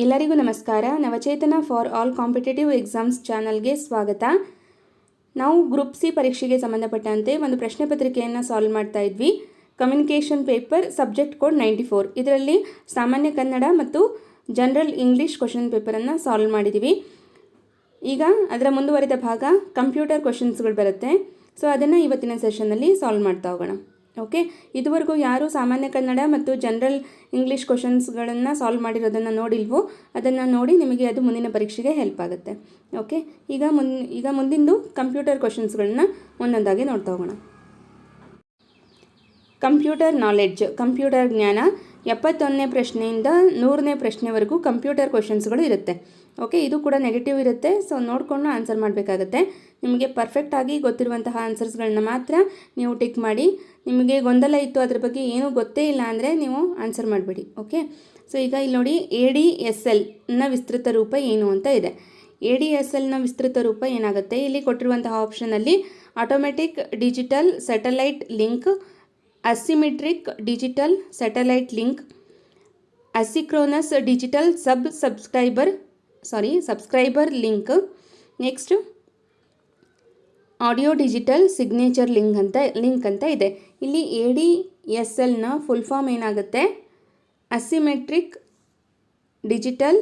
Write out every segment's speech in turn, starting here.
ಎಲ್ಲರಿಗೂ ನಮಸ್ಕಾರ. ನವಚೇತನ for all competitive exams ಚಾನಲ್ಗೆ ಸ್ವಾಗತ. ನಾವು ಗ್ರೂಪ್ ಸಿ ಪರೀಕ್ಷೆಗೆ ಸಂಬಂಧಪಟ್ಟಂತೆ ಒಂದು ಪ್ರಶ್ನೆ ಪತ್ರಿಕೆಯನ್ನು ಸಾಲ್ವ್ ಮಾಡ್ತಾ ಇದ್ವಿ. Communication paper subject code 94. ಇದರಲ್ಲಿ ಸಾಮಾನ್ಯ ಕನ್ನಡ ಮತ್ತು ಜನರಲ್ ಇಂಗ್ಲೀಷ್ ಕ್ವಶನ್ ಪೇಪರನ್ನು ಸಾಲ್ವ್ ಮಾಡಿದ್ದೀವಿ. ಈಗ ಅದರ ಮುಂದುವರಿದ ಭಾಗ ಕಂಪ್ಯೂಟರ್ ಕ್ವಶನ್ಸ್ಗಳು ಬರುತ್ತೆ. ಸೊ ಅದನ್ನು ಇವತ್ತಿನ ಸೆಷನ್ನಲ್ಲಿ ಸಾಲ್ವ್ ಮಾಡ್ತಾ ಹೋಗೋಣ. ಓಕೆ, ಇದುವರೆಗೂ ಯಾರು ಸಾಮಾನ್ಯ ಕನ್ನಡ ಮತ್ತು ಜನರಲ್ ಇಂಗ್ಲೀಷ್ ಕ್ವಶನ್ಸ್ಗಳನ್ನು ಸಾಲ್ವ್ ಮಾಡಿರೋದನ್ನು ನೋಡಿಲ್ವೋ ಅದನ್ನು ನೋಡಿ, ನಿಮಗೆ ಅದು ಮುಂದಿನ ಪರೀಕ್ಷೆಗೆ ಹೆಲ್ಪ್ ಆಗುತ್ತೆ. ಓಕೆ, ಈಗ ಮುಂದಿಂದು ಕಂಪ್ಯೂಟರ್ ಕ್ವಶನ್ಸ್ಗಳನ್ನ ಒಂದೊಂದಾಗಿ ನೋಡ್ತಾ ಹೋಗೋಣ. ಕಂಪ್ಯೂಟರ್ ನಾಲೆಡ್ಜ್, ಕಂಪ್ಯೂಟರ್ ಜ್ಞಾನ. 71ನೇ ಪ್ರಶ್ನೆಯಿಂದ 100ನೇ ಪ್ರಶ್ನೆವರೆಗೂ ಕಂಪ್ಯೂಟರ್ ಕ್ವಶನ್ಸ್ಗಳು ಇರುತ್ತೆ. ಓಕೆ, ಇದು ಕೂಡ ನೆಗೆಟಿವ್ ಇರುತ್ತೆ. ಸೊ ನೋಡಿಕೊಂಡು ಆನ್ಸರ್ ಮಾಡಬೇಕಾಗತ್ತೆ. ನಿಮಗೆ ಪರ್ಫೆಕ್ಟಾಗಿ ಗೊತ್ತಿರುವಂತಹ ಆನ್ಸರ್ಸ್ಗಳನ್ನ ಮಾತ್ರ ನೀವು ಟಿಕ್ ಮಾಡಿ. ನಿಮಗೆ ಗೊಂದಲ ಇತ್ತು, ಅದ್ರ ಬಗ್ಗೆ ಏನೂ ಗೊತ್ತೇ ಇಲ್ಲ ಅಂದರೆ ನೀವು ಆನ್ಸರ್ ಮಾಡಬೇಡಿ. ಓಕೆ, ಸೊ ಈಗ ಇಲ್ಲಿ ನೋಡಿ, ADSLನ ವಿಸ್ತೃತ ರೂಪ ಏನು ಅಂತ ಇದೆ. ADSLನ ವಿಸ್ತೃತ ರೂಪ ಏನಾಗುತ್ತೆ, ಇಲ್ಲಿ ಕೊಟ್ಟಿರುವಂತಹ ಆಪ್ಷನಲ್ಲಿ automatic digital satellite link, asymmetric digital satellite link, asynchronous digital subscriber link, next audio digital signature link ಅಂತ ಇದೆ. ಇಲ್ಲಿ ADSLನ ಫುಲ್ ಫಾರ್ಮ್ ಏನಾಗುತ್ತೆ, ಅಸಿಮೆಟ್ರಿಕ್ ಡಿಜಿಟಲ್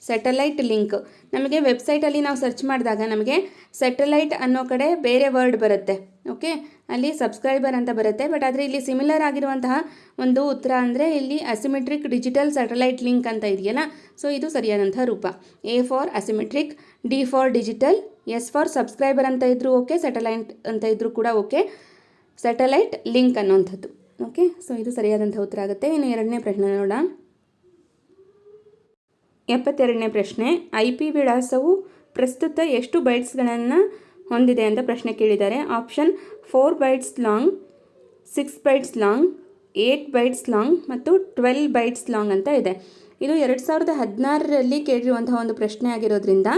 ಸ್ಯಾಟಲೈಟ್ ಲಿಂಕ್. ನಮಗೆ ವೆಬ್ಸೈಟಲ್ಲಿ ನಾವು ಸರ್ಚ್ ಮಾಡಿದಾಗ ನಮಗೆ ಸ್ಯಾಟಲೈಟ್ ಅನ್ನೋ ಕಡೆ ಬೇರೆ ವರ್ಡ್ ಬರುತ್ತೆ. ಓಕೆ, ಅಲ್ಲಿ ಸಬ್ಸ್ಕ್ರೈಬರ್ ಅಂತ ಬರುತ್ತೆ. ಬಟ್ ಆದರೆ ಇಲ್ಲಿ ಸಿಮಿಲರ್ ಆಗಿರುವಂತಹ ಒಂದು ಉತ್ತರ ಅಂದರೆ ಇಲ್ಲಿ ಅಸಿಮೆಟ್ರಿಕ್ ಡಿಜಿಟಲ್ ಸ್ಯಾಟಲೈಟ್ ಲಿಂಕ್ ಅಂತ ಇದೆಯಲ್ಲ, ಸೊ ಇದು ಸರಿಯಾದಂತಹ ರೂಪ. A for asymmetric, D for digital, S for subscriber ಅಂತ ಇದ್ದರೂ ಓಕೆ, ಸ್ಯಾಟಲೈಟ್ ಅಂತ ಇದ್ದರೂ ಕೂಡ ಓಕೆ, ಸ್ಯಾಟಲೈಟ್ ಲಿಂಕ್ ಅನ್ನೋಂಥದ್ದು. ಓಕೆ, ಸೊ ಇದು ಸರಿಯಾದಂಥ ಉತ್ತರ ಆಗುತ್ತೆ. ಇನ್ನು ಎರಡನೇ ಪ್ರಶ್ನೆ ನೋಡೋಣ. 72ನೇ ಪ್ರಶ್ನೆ, IP ವಿಳಾಸವು ಪ್ರಸ್ತುತ ಎಷ್ಟು ಬೈಟ್ಸ್ಗಳನ್ನು ಹೊಂದಿದೆ ಅಂತ ಪ್ರಶ್ನೆ ಕೇಳಿದ್ದಾರೆ. Option 4 bites long, 6 bites long, 8 bites long ಮತ್ತು 12 ಬೈಟ್ಸ್ ಲಾಂಗ್ ಅಂತ ಇದೆ. ಇದು 2016ರಲ್ಲಿ ಕೇಳಿರುವಂತಹ ಒಂದು ಪ್ರಶ್ನೆ ಆಗಿರೋದ್ರಿಂದ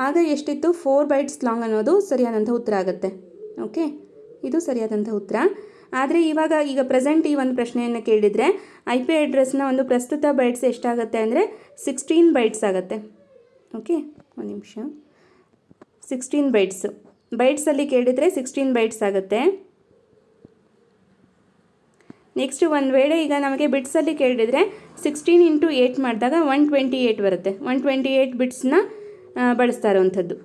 ಆಗ ಎಷ್ಟಿತ್ತು, 4 ಬೈಟ್ಸ್ ಲಾಂಗ್ ಅನ್ನೋದು ಸರಿಯಾದಂಥ ಉತ್ತರ ಆಗುತ್ತೆ. ಓಕೆ, ಇದು ಸರಿಯಾದಂಥ ಉತ್ತರ. ಆದರೆ ಈಗ ಪ್ರೆಸೆಂಟ್ ಈ ಒಂದು ಪ್ರಶ್ನೆಯನ್ನು ಕೇಳಿದರೆ IP ಅಡ್ರೆಸ್ನ ಒಂದು ಪ್ರಸ್ತುತ ಬೈಟ್ಸ್ ಎಷ್ಟಾಗುತ್ತೆ ಅಂದರೆ 16 ಬೈಟ್ಸ್ ಆಗುತ್ತೆ. ಓಕೆ, ಒಂದು ನಿಮಿಷ, 16 ಬೈಟ್ಸಲ್ಲಿ ಕೇಳಿದರೆ 16 ಬೈಟ್ಸ್ ಆಗುತ್ತೆ. ನೆಕ್ಸ್ಟ್ ಒಂದು ವೇಳೆ ಈಗ ನಮಗೆ ಬಿಟ್ಸಲ್ಲಿ ಕೇಳಿದರೆ 16 × 8 ಮಾಡಿದಾಗ 128 ಬರುತ್ತೆ. 128 ಬಿಟ್ಸ್ನ ಬಳಸ್ತಾ ಇರೋವಂಥದ್ದು.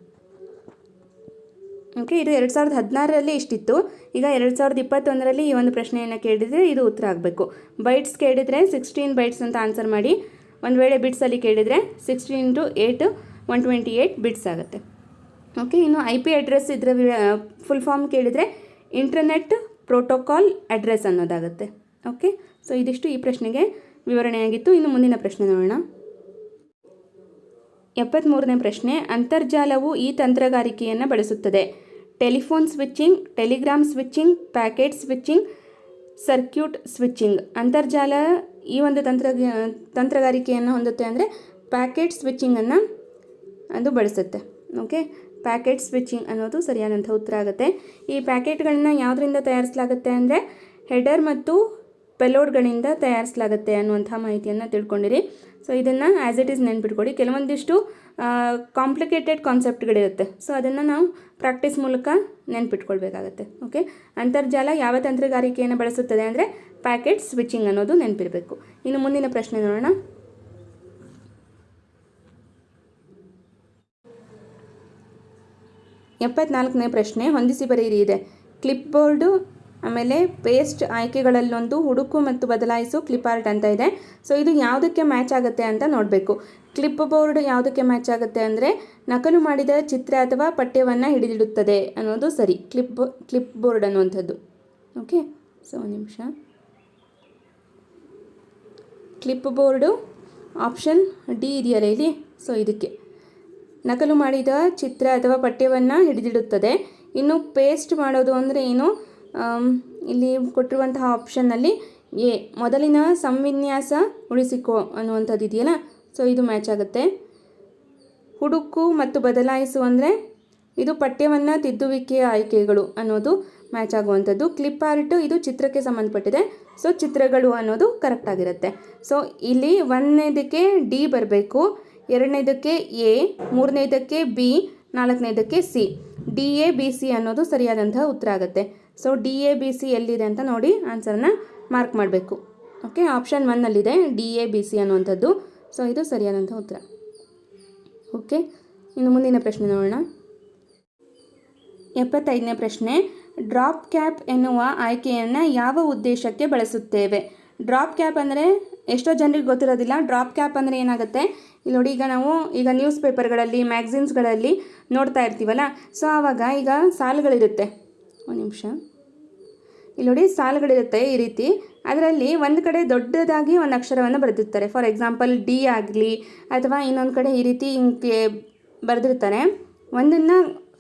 ಓಕೆ, ಇದು 2016ರಲ್ಲಿ ಇಷ್ಟಿತ್ತು. ಈಗ 2021ರಲ್ಲಿ ಈ ಒಂದು ಪ್ರಶ್ನೆಯನ್ನು ಕೇಳಿದರೆ ಇದು ಉತ್ತರ ಆಗಬೇಕು. ಬೈಟ್ಸ್ ಕೇಳಿದರೆ 16 ಬೈಟ್ಸ್ ಅಂತ ಆನ್ಸರ್ ಮಾಡಿ. ಒಂದು ವೇಳೆ ಬಿಟ್ಸಲ್ಲಿ ಕೇಳಿದರೆ 16 × 8 128 ಬಿಟ್ಸ್ ಆಗುತ್ತೆ. ಓಕೆ, ಇನ್ನು IP ಅಡ್ರೆಸ್ ಇದರ ಫುಲ್ ಫಾರ್ಮ್ ಕೇಳಿದರೆ ಇಂಟರ್ನೆಟ್ ಪ್ರೋಟೋಕಾಲ್ ಅಡ್ರೆಸ್ ಅನ್ನೋದಾಗುತ್ತೆ. ಓಕೆ, ಸೊ ಇದಿಷ್ಟು ಈ ಪ್ರಶ್ನೆಗೆ ವಿವರಣೆಯಾಗಿತ್ತು. ಇನ್ನು ಮುಂದಿನ ಪ್ರಶ್ನೆ ನೋಡೋಣ. 73ನೇ ಪ್ರಶ್ನೆ, ಅಂತರ್ಜಾಲವು ಈ ತಂತ್ರಗಾರಿಕೆಯನ್ನು ಬಳಸುತ್ತದೆ. Telephone switching, Telegram switching, packet switching, circuit switching. ಅಂತರ್ಜಾಲ ಈ ಒಂದು ತಂತ್ರಗಾರಿಕೆಯನ್ನು ಹೊಂದುತ್ತೆ ಅಂದರೆ ಪ್ಯಾಕೆಟ್ ಸ್ವಿಚಿಂಗನ್ನು ಅದು ಬಳಸುತ್ತೆ. ಓಕೆ, ಪ್ಯಾಕೆಟ್ ಸ್ವಿಚಿಂಗ್ ಅನ್ನೋದು ಸರಿಯಾದಂಥ ಉತ್ತರ ಆಗುತ್ತೆ. ಈ ಪ್ಯಾಕೆಟ್ಗಳನ್ನ ಯಾವುದರಿಂದ ತಯಾರಿಸಲಾಗುತ್ತೆ ಅಂದರೆ ಹೆಡರ್ ಮತ್ತು ಪೆಲೋಡ್ಗಳಿಂದ ತಯಾರಿಸಲಾಗುತ್ತೆ ಅನ್ನುವಂಥ ಮಾಹಿತಿಯನ್ನು ತಿಳ್ಕೊಂಡಿರಿ. ಸೊ ಇದನ್ನು ಆ್ಯಸ್ ಇಟ್ ಈಸ್ ನೆನ್ಪಿಟ್ಕೊಡಿ. ಕೆಲವೊಂದಿಷ್ಟು ಕಾಂಪ್ಲಿಕೇಟೆಡ್ ಕಾನ್ಸೆಪ್ಟ್ಗಳಿರುತ್ತೆ. ಸೊ ಅದನ್ನು ನಾವು ಪ್ರಾಕ್ಟೀಸ್ ಮೂಲಕ ನೆನ್ಪಿಟ್ಕೊಳ್ಬೇಕಾಗತ್ತೆ. ಓಕೆ, ಅಂತರ್ಜಾಲ ಯಾವ ತಂತ್ರಗಾರಿಕೆಯನ್ನು ಬಳಸುತ್ತದೆ ಅಂದರೆ ಪ್ಯಾಕೆಟ್ ಸ್ವಿಚಿಂಗ್ ಅನ್ನೋದು ನೆನಪಿರಬೇಕು. ಇನ್ನು ಮುಂದಿನ ಪ್ರಶ್ನೆ ನೋಡೋಣ. 74ನೇ ಪ್ರಶ್ನೆ, ಹೊಂದಿಸಿ ಬರೆಯಿರಿ ಇದೆ. ಕ್ಲಿಪ್ ಬೋರ್ಡು, ಆಮೇಲೆ ಪೇಸ್ಟ್ ಆಯ್ಕೆಗಳಲ್ಲೊಂದು, ಹುಡುಕು ಮತ್ತು ಬದಲಾಯಿಸು, ಕ್ಲಿಪ್ ಆರ್ಟ್ ಅಂತ ಇದೆ. ಸೊ ಇದು ಯಾವುದಕ್ಕೆ ಮ್ಯಾಚ್ ಆಗುತ್ತೆ ಅಂತ ನೋಡಬೇಕು. ಕ್ಲಿಪ್ ಬೋರ್ಡ್ ಯಾವುದಕ್ಕೆ ಮ್ಯಾಚ್ ಆಗುತ್ತೆ ಅಂದರೆ ನಕಲು ಮಾಡಿದ ಚಿತ್ರ ಅಥವಾ ಪಠ್ಯವನ್ನು ಹಿಡಿದಿಡುತ್ತದೆ ಅನ್ನೋದು ಸರಿ. ಕ್ಲಿಪ್ ಬೋರ್ಡ್ ಅನ್ನುವಂಥದ್ದು. ಓಕೆ, ಸೊ ಒಂದು ನಿಮಿಷ. ಕ್ಲಿಪ್ ಬೋರ್ಡು ಆಪ್ಷನ್ D ಇದೆಯಲ್ಲ ಇಲ್ಲಿ, ಸೊ ಇದಕ್ಕೆ ನಕಲು ಮಾಡಿದ ಚಿತ್ರ ಅಥವಾ ಪಠ್ಯವನ್ನು ಹಿಡಿದಿಡುತ್ತದೆ. ಇನ್ನು ಪೇಸ್ಟ್ ಮಾಡೋದು ಅಂದರೆ ಏನು, ಇಲ್ಲಿ ಕೊಟ್ಟಿರುವಂತಹ ಆಪ್ಷನ್ನಲ್ಲಿ A ಮೊದಲಿನ ಸಂವಿನ್ಯಾಸ ಉಳಿಸಿಕೋ ಅನ್ನುವಂಥದ್ದು ಇದೆಯಲ್ಲ, ಸೊ ಇದು ಮ್ಯಾಚ್ ಆಗುತ್ತೆ. ಹುಡುಕು ಮತ್ತು ಬದಲಾಯಿಸು ಅಂದರೆ ಇದು ಪಠ್ಯವನ್ನು ತಿದ್ದುವಿಕೆಯ ಆಯ್ಕೆಗಳು ಅನ್ನೋದು ಮ್ಯಾಚ್ ಆಗುವಂಥದ್ದು. ಕ್ಲಿಪ್ ಆರ್ಟ್ ಇದು ಚಿತ್ರಕ್ಕೆ ಸಂಬಂಧಪಟ್ಟಿದೆ, ಸೊ ಚಿತ್ರಗಳು ಅನ್ನೋದು ಕರೆಕ್ಟಾಗಿರುತ್ತೆ. ಸೊ ಇಲ್ಲಿ ಒಂದನೇದಕ್ಕೆ ಡಿ ಬರಬೇಕು, ಎರಡನೇದಕ್ಕೆ ಎ, ಮೂರನೇದಕ್ಕೆ ಬಿ, ನಾಲ್ಕನೇದಕ್ಕೆ C. D A B C ಅನ್ನೋದು ಸರಿಯಾದಂತಹ ಉತ್ತರ ಆಗುತ್ತೆ. So D A B C ಎಲ್ಲಿದೆ ಅಂತ ನೋಡಿ ಆನ್ಸರ್ನ ಮಾರ್ಕ್ ಮಾಡಬೇಕು. ಓಕೆ, ಆಪ್ಷನ್ 1ನಲ್ಲಿದೆ ಡಿ ಎ ಬಿ ಸಿ ಅನ್ನುವಂಥದ್ದು. ಸೊ ಇದು ಸರಿಯಾದಂಥ ಉತ್ತರ. ಓಕೆ, ಇನ್ನು ಮುಂದಿನ ಪ್ರಶ್ನೆ ನೋಡೋಣ. 75ನೇ ಪ್ರಶ್ನೆ, ಡ್ರಾಪ್ ಕ್ಯಾಪ್ ಎನ್ನುವ ಆಯ್ಕೆಯನ್ನು ಯಾವ ಉದ್ದೇಶಕ್ಕೆ ಬಳಸುತ್ತೇವೆ? ಡ್ರಾಪ್ ಕ್ಯಾಪ್ ಅಂದರೆ ಎಷ್ಟೋ ಜನರಿಗೆ ಗೊತ್ತಿರೋದಿಲ್ಲ. ಡ್ರಾಪ್ ಕ್ಯಾಪ್ ಅಂದರೆ ಏನಾಗುತ್ತೆ, ಇಲ್ಲಿ ನೋಡಿ, ಈಗ ನ್ಯೂಸ್ ಪೇಪರ್ಗಳಲ್ಲಿ, ಮ್ಯಾಗ್ಝಿನ್ಸ್ಗಳಲ್ಲಿ ನೋಡ್ತಾ ಇರ್ತೀವಲ್ಲ. ಸೊ ಆವಾಗ ಈಗ ಸಾಲುಗಳಿರುತ್ತೆ, ಒಂದು ನಿಮಿಷ, ಇಲ್ಲಿ ನೋಡಿ ಸಾಲುಗಳಿರುತ್ತೆ ಈ ರೀತಿ. ಅದರಲ್ಲಿ ಒಂದು ಕಡೆ ದೊಡ್ಡದಾಗಿ ಒಂದು ಅಕ್ಷರವನ್ನು ಬರೆದಿರ್ತಾರೆ. ಫಾರ್ ಎಕ್ಸಾಂಪಲ್ ಡಿ ಆಗಲಿ, ಅಥವಾ ಇನ್ನೊಂದು ಕಡೆ ಈ ರೀತಿ ಹಿಂಗೆ ಬರೆದಿರ್ತಾರೆ. ಒಂದನ್ನು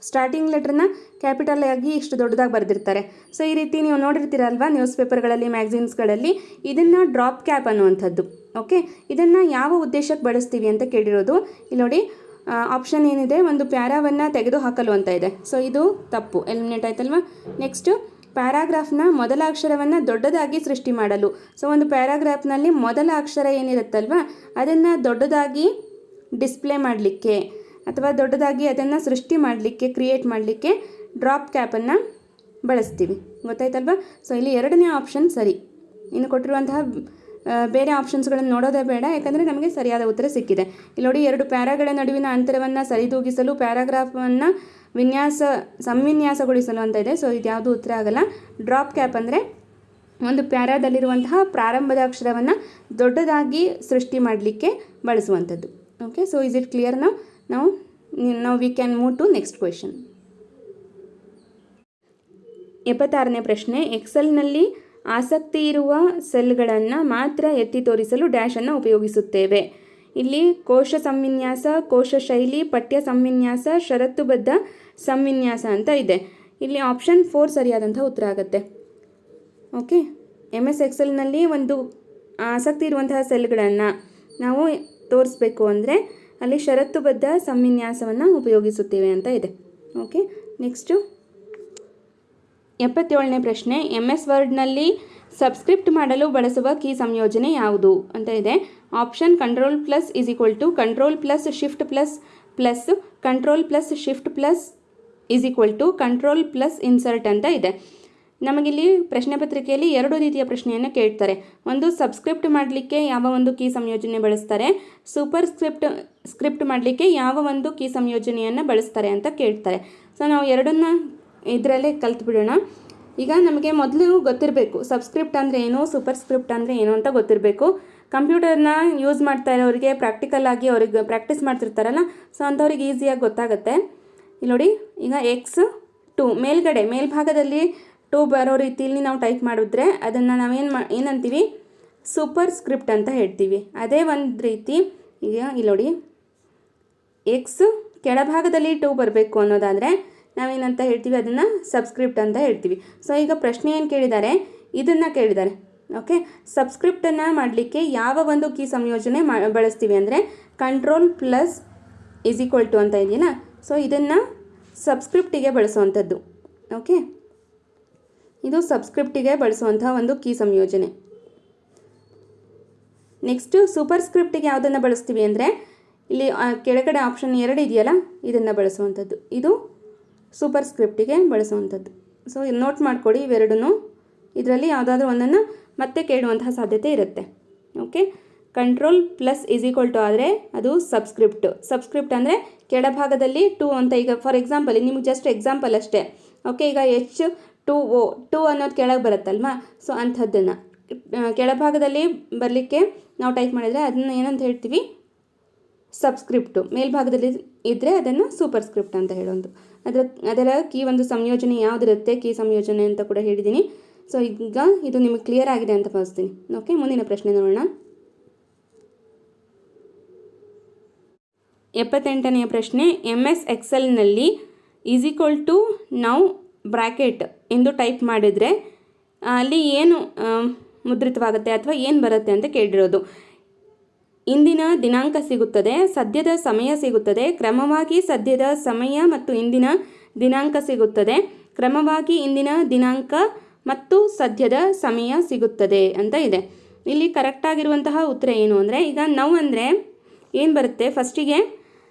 ಸ್ಟಾರ್ಟಿಂಗ್ ಲೆಟ್ರನ್ನ ಕ್ಯಾಪಿಟಲ್ ಆಗಿ ಇಷ್ಟು ದೊಡ್ಡದಾಗಿ ಬರೆದಿರ್ತಾರೆ. ಸೊ ಈ ರೀತಿ ನೀವು ನೋಡಿರ್ತೀರಲ್ವ ನ್ಯೂಸ್ ಪೇಪರ್ಗಳಲ್ಲಿ, ಮ್ಯಾಗ್ಝಿನ್ಸ್ಗಳಲ್ಲಿ. ಇದನ್ನು ಡ್ರಾಪ್ ಕ್ಯಾಪ್ ಅನ್ನುವಂಥದ್ದು. ಓಕೆ, ಇದನ್ನು ಯಾವ ಉದ್ದೇಶಕ್ಕೆ ಬಳಸ್ತೀವಿ ಅಂತ ಕೇಳಿರೋದು. ಇಲ್ಲಿ ನೋಡಿ ಆಪ್ಷನ್ ಏನಿದೆ, ಒಂದು ಪ್ಯಾರಾವನ್ನು ತೆಗೆದು ಹಾಕಲು ಅಂತ ಇದೆ. ಸೊ ಇದು ತಪ್ಪು, ಎಲಿಮಿನೇಟ್ ಆಯ್ತಲ್ವ. ನೆಕ್ಸ್ಟು ಪ್ಯಾರಾಗ್ರಾಫ್ನ ಮೊದಲ ಅಕ್ಷರವನ್ನು ದೊಡ್ಡದಾಗಿ ಸೃಷ್ಟಿ ಮಾಡಲು. ಸೊ ಒಂದು ಪ್ಯಾರಾಗ್ರಾಫ್ನಲ್ಲಿ ಮೊದಲ ಅಕ್ಷರ ಏನಿರುತ್ತಲ್ವ ಅದನ್ನು ದೊಡ್ಡದಾಗಿ ಡಿಸ್ಪ್ಲೇ ಮಾಡಲಿಕ್ಕೆ ಅಥವಾ ದೊಡ್ಡದಾಗಿ ಅದನ್ನು ಸೃಷ್ಟಿ ಮಾಡಲಿಕ್ಕೆ, ಕ್ರಿಯೇಟ್ ಮಾಡಲಿಕ್ಕೆ ಡ್ರಾಪ್ ಕ್ಯಾಪನ್ನು ಬಳಸ್ತೀವಿ. ಗೊತ್ತಾಯ್ತಲ್ವ. ಸೊ ಇಲ್ಲಿ ಎರಡನೇ ಆಪ್ಷನ್ ಸರಿ. ಇನ್ನು ಕೊಟ್ಟಿರುವಂತಹ ಬೇರೆ ಆಪ್ಷನ್ಸ್ಗಳನ್ನು ನೋಡೋದೇ ಬೇಡ, ಯಾಕಂದರೆ ನಮಗೆ ಸರಿಯಾದ ಉತ್ತರ ಸಿಕ್ಕಿದೆ. ಇಲ್ಲಿ ನೋಡಿ, ಎರಡು ಪ್ಯಾರಾಗಳ ನಡುವಿನ ಅಂತರವನ್ನು ಸರಿದೂಗಿಸಲು, ಪ್ಯಾರಾಗ್ರಾಫನ್ನು ಸಂವಿನ್ಯಾಸಗೊಳಿಸಲು ಅಂತ ಇದೆ. ಸೊ ಇದು ಯಾವುದು ಉತ್ತರ ಆಗಲ್ಲ. ಡ್ರಾಪ್ ಕ್ಯಾಪ್ ಅಂದರೆ ಒಂದು ಪ್ಯಾರಾದಲ್ಲಿರುವಂತಹ ಪ್ರಾರಂಭದ ಅಕ್ಷರವನ್ನು ದೊಡ್ಡದಾಗಿ ಸೃಷ್ಟಿ ಮಾಡಲಿಕ್ಕೆ ಬಳಸುವಂಥದ್ದು. Okay, so is it clear? ನಾವು we can move to next question. 76ನೇ ಪ್ರಶ್ನೆ, ಎಕ್ಸೆಲ್ನಲ್ಲಿ ಆಸಕ್ತಿ ಇರುವ ಸೆಲ್ಗಳನ್ನು ಮಾತ್ರ ಎತ್ತಿ ತೋರಿಸಲು ಡ್ಯಾಶನ್ನು ಉಪಯೋಗಿಸುತ್ತೇವೆ. ಇಲ್ಲಿ ಕೋಶ ಸಂವಿನ್ಯಾಸ, ಕೋಶ ಶೈಲಿ, ಪಠ್ಯ ಸಂವಿನ್ಯಾಸ, ಷರತ್ತುಬದ್ಧ ಸಂವಿನ್ಯಾಸ ಅಂತ ಇದೆ. ಇಲ್ಲಿ ಆಪ್ಷನ್ 4 ಸರಿಯಾದಂಥ ಉತ್ತರ ಆಗುತ್ತೆ. ಓಕೆ, MS ಎಕ್ಸೆಲ್ನಲ್ಲಿ ಒಂದು ಆಸಕ್ತಿ ಇರುವಂತಹ ಸೆಲ್ಗಳನ್ನು ನಾವು ತೋರಿಸ್ಬೇಕು ಅಂದರೆ ಅಲ್ಲಿ ಷರತ್ತುಬದ್ಧ ಸಂವಿನ್ಯಾಸವನ್ನು ಉಪಯೋಗಿಸುತ್ತೇವೆ ಅಂತ ಇದೆ. ಓಕೆ, ನೆಕ್ಸ್ಟು 77ನೇ ಪ್ರಶ್ನೆ, MS ವರ್ಡ್ನಲ್ಲಿ ಸಬ್ಸ್ಕ್ರಿಪ್ಟ್ ಮಾಡಲು ಬಳಸುವ ಕೀ ಸಂಯೋಜನೆ ಯಾವುದು ಅಂತ ಇದೆ. Option control plus is equal to control plus shift plus plus, control plus shift plus is equal to control plus insert ಅಂತ ಇದೆ. ನಮಗಿಲ್ಲಿ ಪ್ರಶ್ನೆ ಪತ್ರಿಕೆಯಲ್ಲಿ ಎರಡು ರೀತಿಯ ಪ್ರಶ್ನೆಯನ್ನು ಕೇಳ್ತಾರೆ. ಒಂದು, ಸಬ್ಸ್ಕ್ರಿಪ್ಟ್ ಮಾಡಲಿಕ್ಕೆ ಯಾವ ಒಂದು ಕೀ ಸಂಯೋಜನೆ ಬಳಸ್ತಾರೆ, ಸೂಪರ್ ಸ್ಕ್ರಿಪ್ಟ್ ಮಾಡಲಿಕ್ಕೆ ಯಾವ ಒಂದು ಕೀ ಸಂಯೋಜನೆಯನ್ನು ಬಳಸ್ತಾರೆ ಅಂತ ಕೇಳ್ತಾರೆ. ಸೊ ನಾವು ಎರಡನ್ನ ಇದರಲ್ಲೇ ಕಲ್ತ್ಬಿಡೋಣ. ಈಗ ನಮಗೆ ಮೊದಲು ಗೊತ್ತಿರಬೇಕು ಸಬ್ಸ್ಕ್ರಿಪ್ಟ್ ಅಂದರೆ ಏನು, ಸೂಪರ್ ಸ್ಕ್ರಿಪ್ಟ್ ಅಂದರೆ ಏನು ಅಂತ ಗೊತ್ತಿರಬೇಕು. ಕಂಪ್ಯೂಟರ್ನ ಯೂಸ್ ಮಾಡ್ತಾ ಇರೋರಿಗೆ, ಪ್ರಾಕ್ಟಿಕಲ್ ಆಗಿ ಅವ್ರಿಗೆ ಪ್ರಾಕ್ಟೀಸ್ ಮಾಡ್ತಿರ್ತಾರಲ್ಲ, ಸೊ ಅಂಥವ್ರಿಗೆ ಈಸಿಯಾಗಿ ಗೊತ್ತಾಗುತ್ತೆ. ಇಲ್ಲಿ ನೋಡಿ, ಈಗ X2 ಮೇಲ್ಭಾಗದಲ್ಲಿ 2 ಬರೋ ರೀತಿಯಲ್ಲಿ ನಾವು ಟೈಪ್ ಮಾಡಿದ್ರೆ ಅದನ್ನು ಏನಂತೀವಿ, ಸೂಪರ್ ಸ್ಕ್ರಿಪ್ಟ್ ಅಂತ ಹೇಳ್ತೀವಿ. ಅದೇ ಒಂದು ರೀತಿ ಈಗ ಇಲ್ಲಿ ನೋಡಿ, X ಕೆಳಭಾಗದಲ್ಲಿ 2 ಬರಬೇಕು ಅನ್ನೋದಾದರೆ ನಾವೇನಂತ ಹೇಳ್ತೀವಿ, ಅದನ್ನು ಸಬ್ಸ್ಕ್ರಿಪ್ಟ್ ಅಂತ ಹೇಳ್ತೀವಿ. ಸೊ ಈಗ ಪ್ರಶ್ನೆ ಏನು ಕೇಳಿದ್ದಾರೆ, ಇದನ್ನು ಕೇಳಿದ್ದಾರೆ. ಓಕೆ, ಸಬ್ಸ್ಕ್ರಿಪ್ಟನ್ನು ಮಾಡಲಿಕ್ಕೆ ಯಾವ ಒಂದು ಕೀ ಸಂಯೋಜನೆ ಬಳಸ್ತೀವಿ ಅಂದರೆ control plus is equal to ಅಂತ ಇದೆಯಲ್ಲ, ಸೊ ಇದನ್ನು ಸಬ್ಸ್ಕ್ರಿಪ್ಟಿಗೆ ಬಳಸುವಂಥದ್ದು. ಓಕೆ, ಇದು ಸಬ್ಸ್ಕ್ರಿಪ್ಟಿಗೆ ಬಳಸುವಂತಹ ಒಂದು ಕೀ ಸಂಯೋಜನೆ. ನೆಕ್ಸ್ಟು ಸೂಪರ್ ಸ್ಕ್ರಿಪ್ಟಿಗೆ ಯಾವುದನ್ನು ಬಳಸ್ತೀವಿ ಅಂದರೆ ಇಲ್ಲಿ ಕೆಳಗಡೆ ಆಪ್ಷನ್ 2 ಇದೆಯಲ್ಲ, ಇದನ್ನು ಬಳಸುವಂಥದ್ದು. ಇದು ಸೂಪರ್ ಸ್ಕ್ರಿಪ್ಟಿಗೆ ಬಳಸುವಂಥದ್ದು. ಸೊ ನೋಟ್ ಮಾಡ್ಕೊಳ್ಳಿ ಇವೆರಡೂ. ಇದರಲ್ಲಿ ಯಾವುದಾದ್ರೂ ಒಂದನ್ನು ಮತ್ತೆ ಕೇಳುವಂತಹ ಸಾಧ್ಯತೆ ಇರುತ್ತೆ. Okay, control plus is equal to ಆದರೆ ಅದು ಸಬ್ಸ್ಕ್ರಿಪ್ಟ್ ಅಂದರೆ ಕೆಳಭಾಗದಲ್ಲಿ 2 ಅಂತ. ಈಗ ಫಾರ್ ಎಕ್ಸಾಂಪಲ್ ನಿಮಗೆ ಜಸ್ಟ್ ಎಕ್ಸಾಂಪಲ್ ಅಷ್ಟೇ. ಓಕೆ, ಈಗ H2O 2 ಅನ್ನೋದು ಕೆಳಗೆ ಬರುತ್ತಲ್ವಾ, ಸೊ ಅಂಥದ್ದನ್ನು ಕೆಳಭಾಗದಲ್ಲಿ ಬರಲಿಕ್ಕೆ ನಾವು ಟೈಪ್ ಮಾಡಿದರೆ ಅದನ್ನು ಏನಂತ ಹೇಳ್ತೀವಿ, ಸಬ್ಸ್ಕ್ರಿಪ್ಟು. ಮೇಲ್ಭಾಗದಲ್ಲಿ ಇದ್ದರೆ ಅದನ್ನು ಸೂಪರ್ ಸ್ಕ್ರಿಪ್ಟ್ ಅಂತ ಹೇಳೋದು. ಅದರ ಕೀ ಒಂದು ಸಂಯೋಜನೆ ಯಾವುದಿರುತ್ತೆ, ಕೀ ಸಂಯೋಜನೆ ಅಂತ ಕೂಡ ಹೇಳಿದ್ದೀನಿ. ಸೊ ಈಗ ಇದು ನಿಮಗೆ ಕ್ಲಿಯರ್ ಆಗಿದೆ ಅಂತ ಭಾವಿಸ್ತೀನಿ. ಓಕೆ, ಮುಂದಿನ ಪ್ರಶ್ನೆ ನೋಡೋಣ. 78ನೆಯ ಪ್ರಶ್ನೆ, MS ಎಕ್ಸೆಲ್ನಲ್ಲಿ is equal to now bracket ಎಂದು ಟೈಪ್ ಮಾಡಿದರೆ ಅಲ್ಲಿ ಏನು ಮುದ್ರಿತವಾಗುತ್ತೆ ಅಥವಾ ಏನು ಬರುತ್ತೆ ಅಂತ ಕೇಳಿರೋದು. ಇಂದಿನ ದಿನಾಂಕ ಸಿಗುತ್ತದೆ, ಸದ್ಯದ ಸಮಯ ಸಿಗುತ್ತದೆ, ಕ್ರಮವಾಗಿ ಸದ್ಯದ ಸಮಯ ಮತ್ತು ಇಂದಿನ ದಿನಾಂಕ ಸಿಗುತ್ತದೆ, ಕ್ರಮವಾಗಿ ಇಂದಿನ ದಿನಾಂಕ ಮತ್ತು ಸದ್ಯದ ಸಮಯ ಸಿಗುತ್ತದೆ ಅಂತ ಇದೆ. ಇಲ್ಲಿ ಕರೆಕ್ಟಾಗಿರುವಂತಹ ಉತ್ತರ ಏನು ಅಂದರೆ, ಈಗ ನೌ ಅಂದರೆ ಏನು ಬರುತ್ತೆ, ಫಸ್ಟಿಗೆ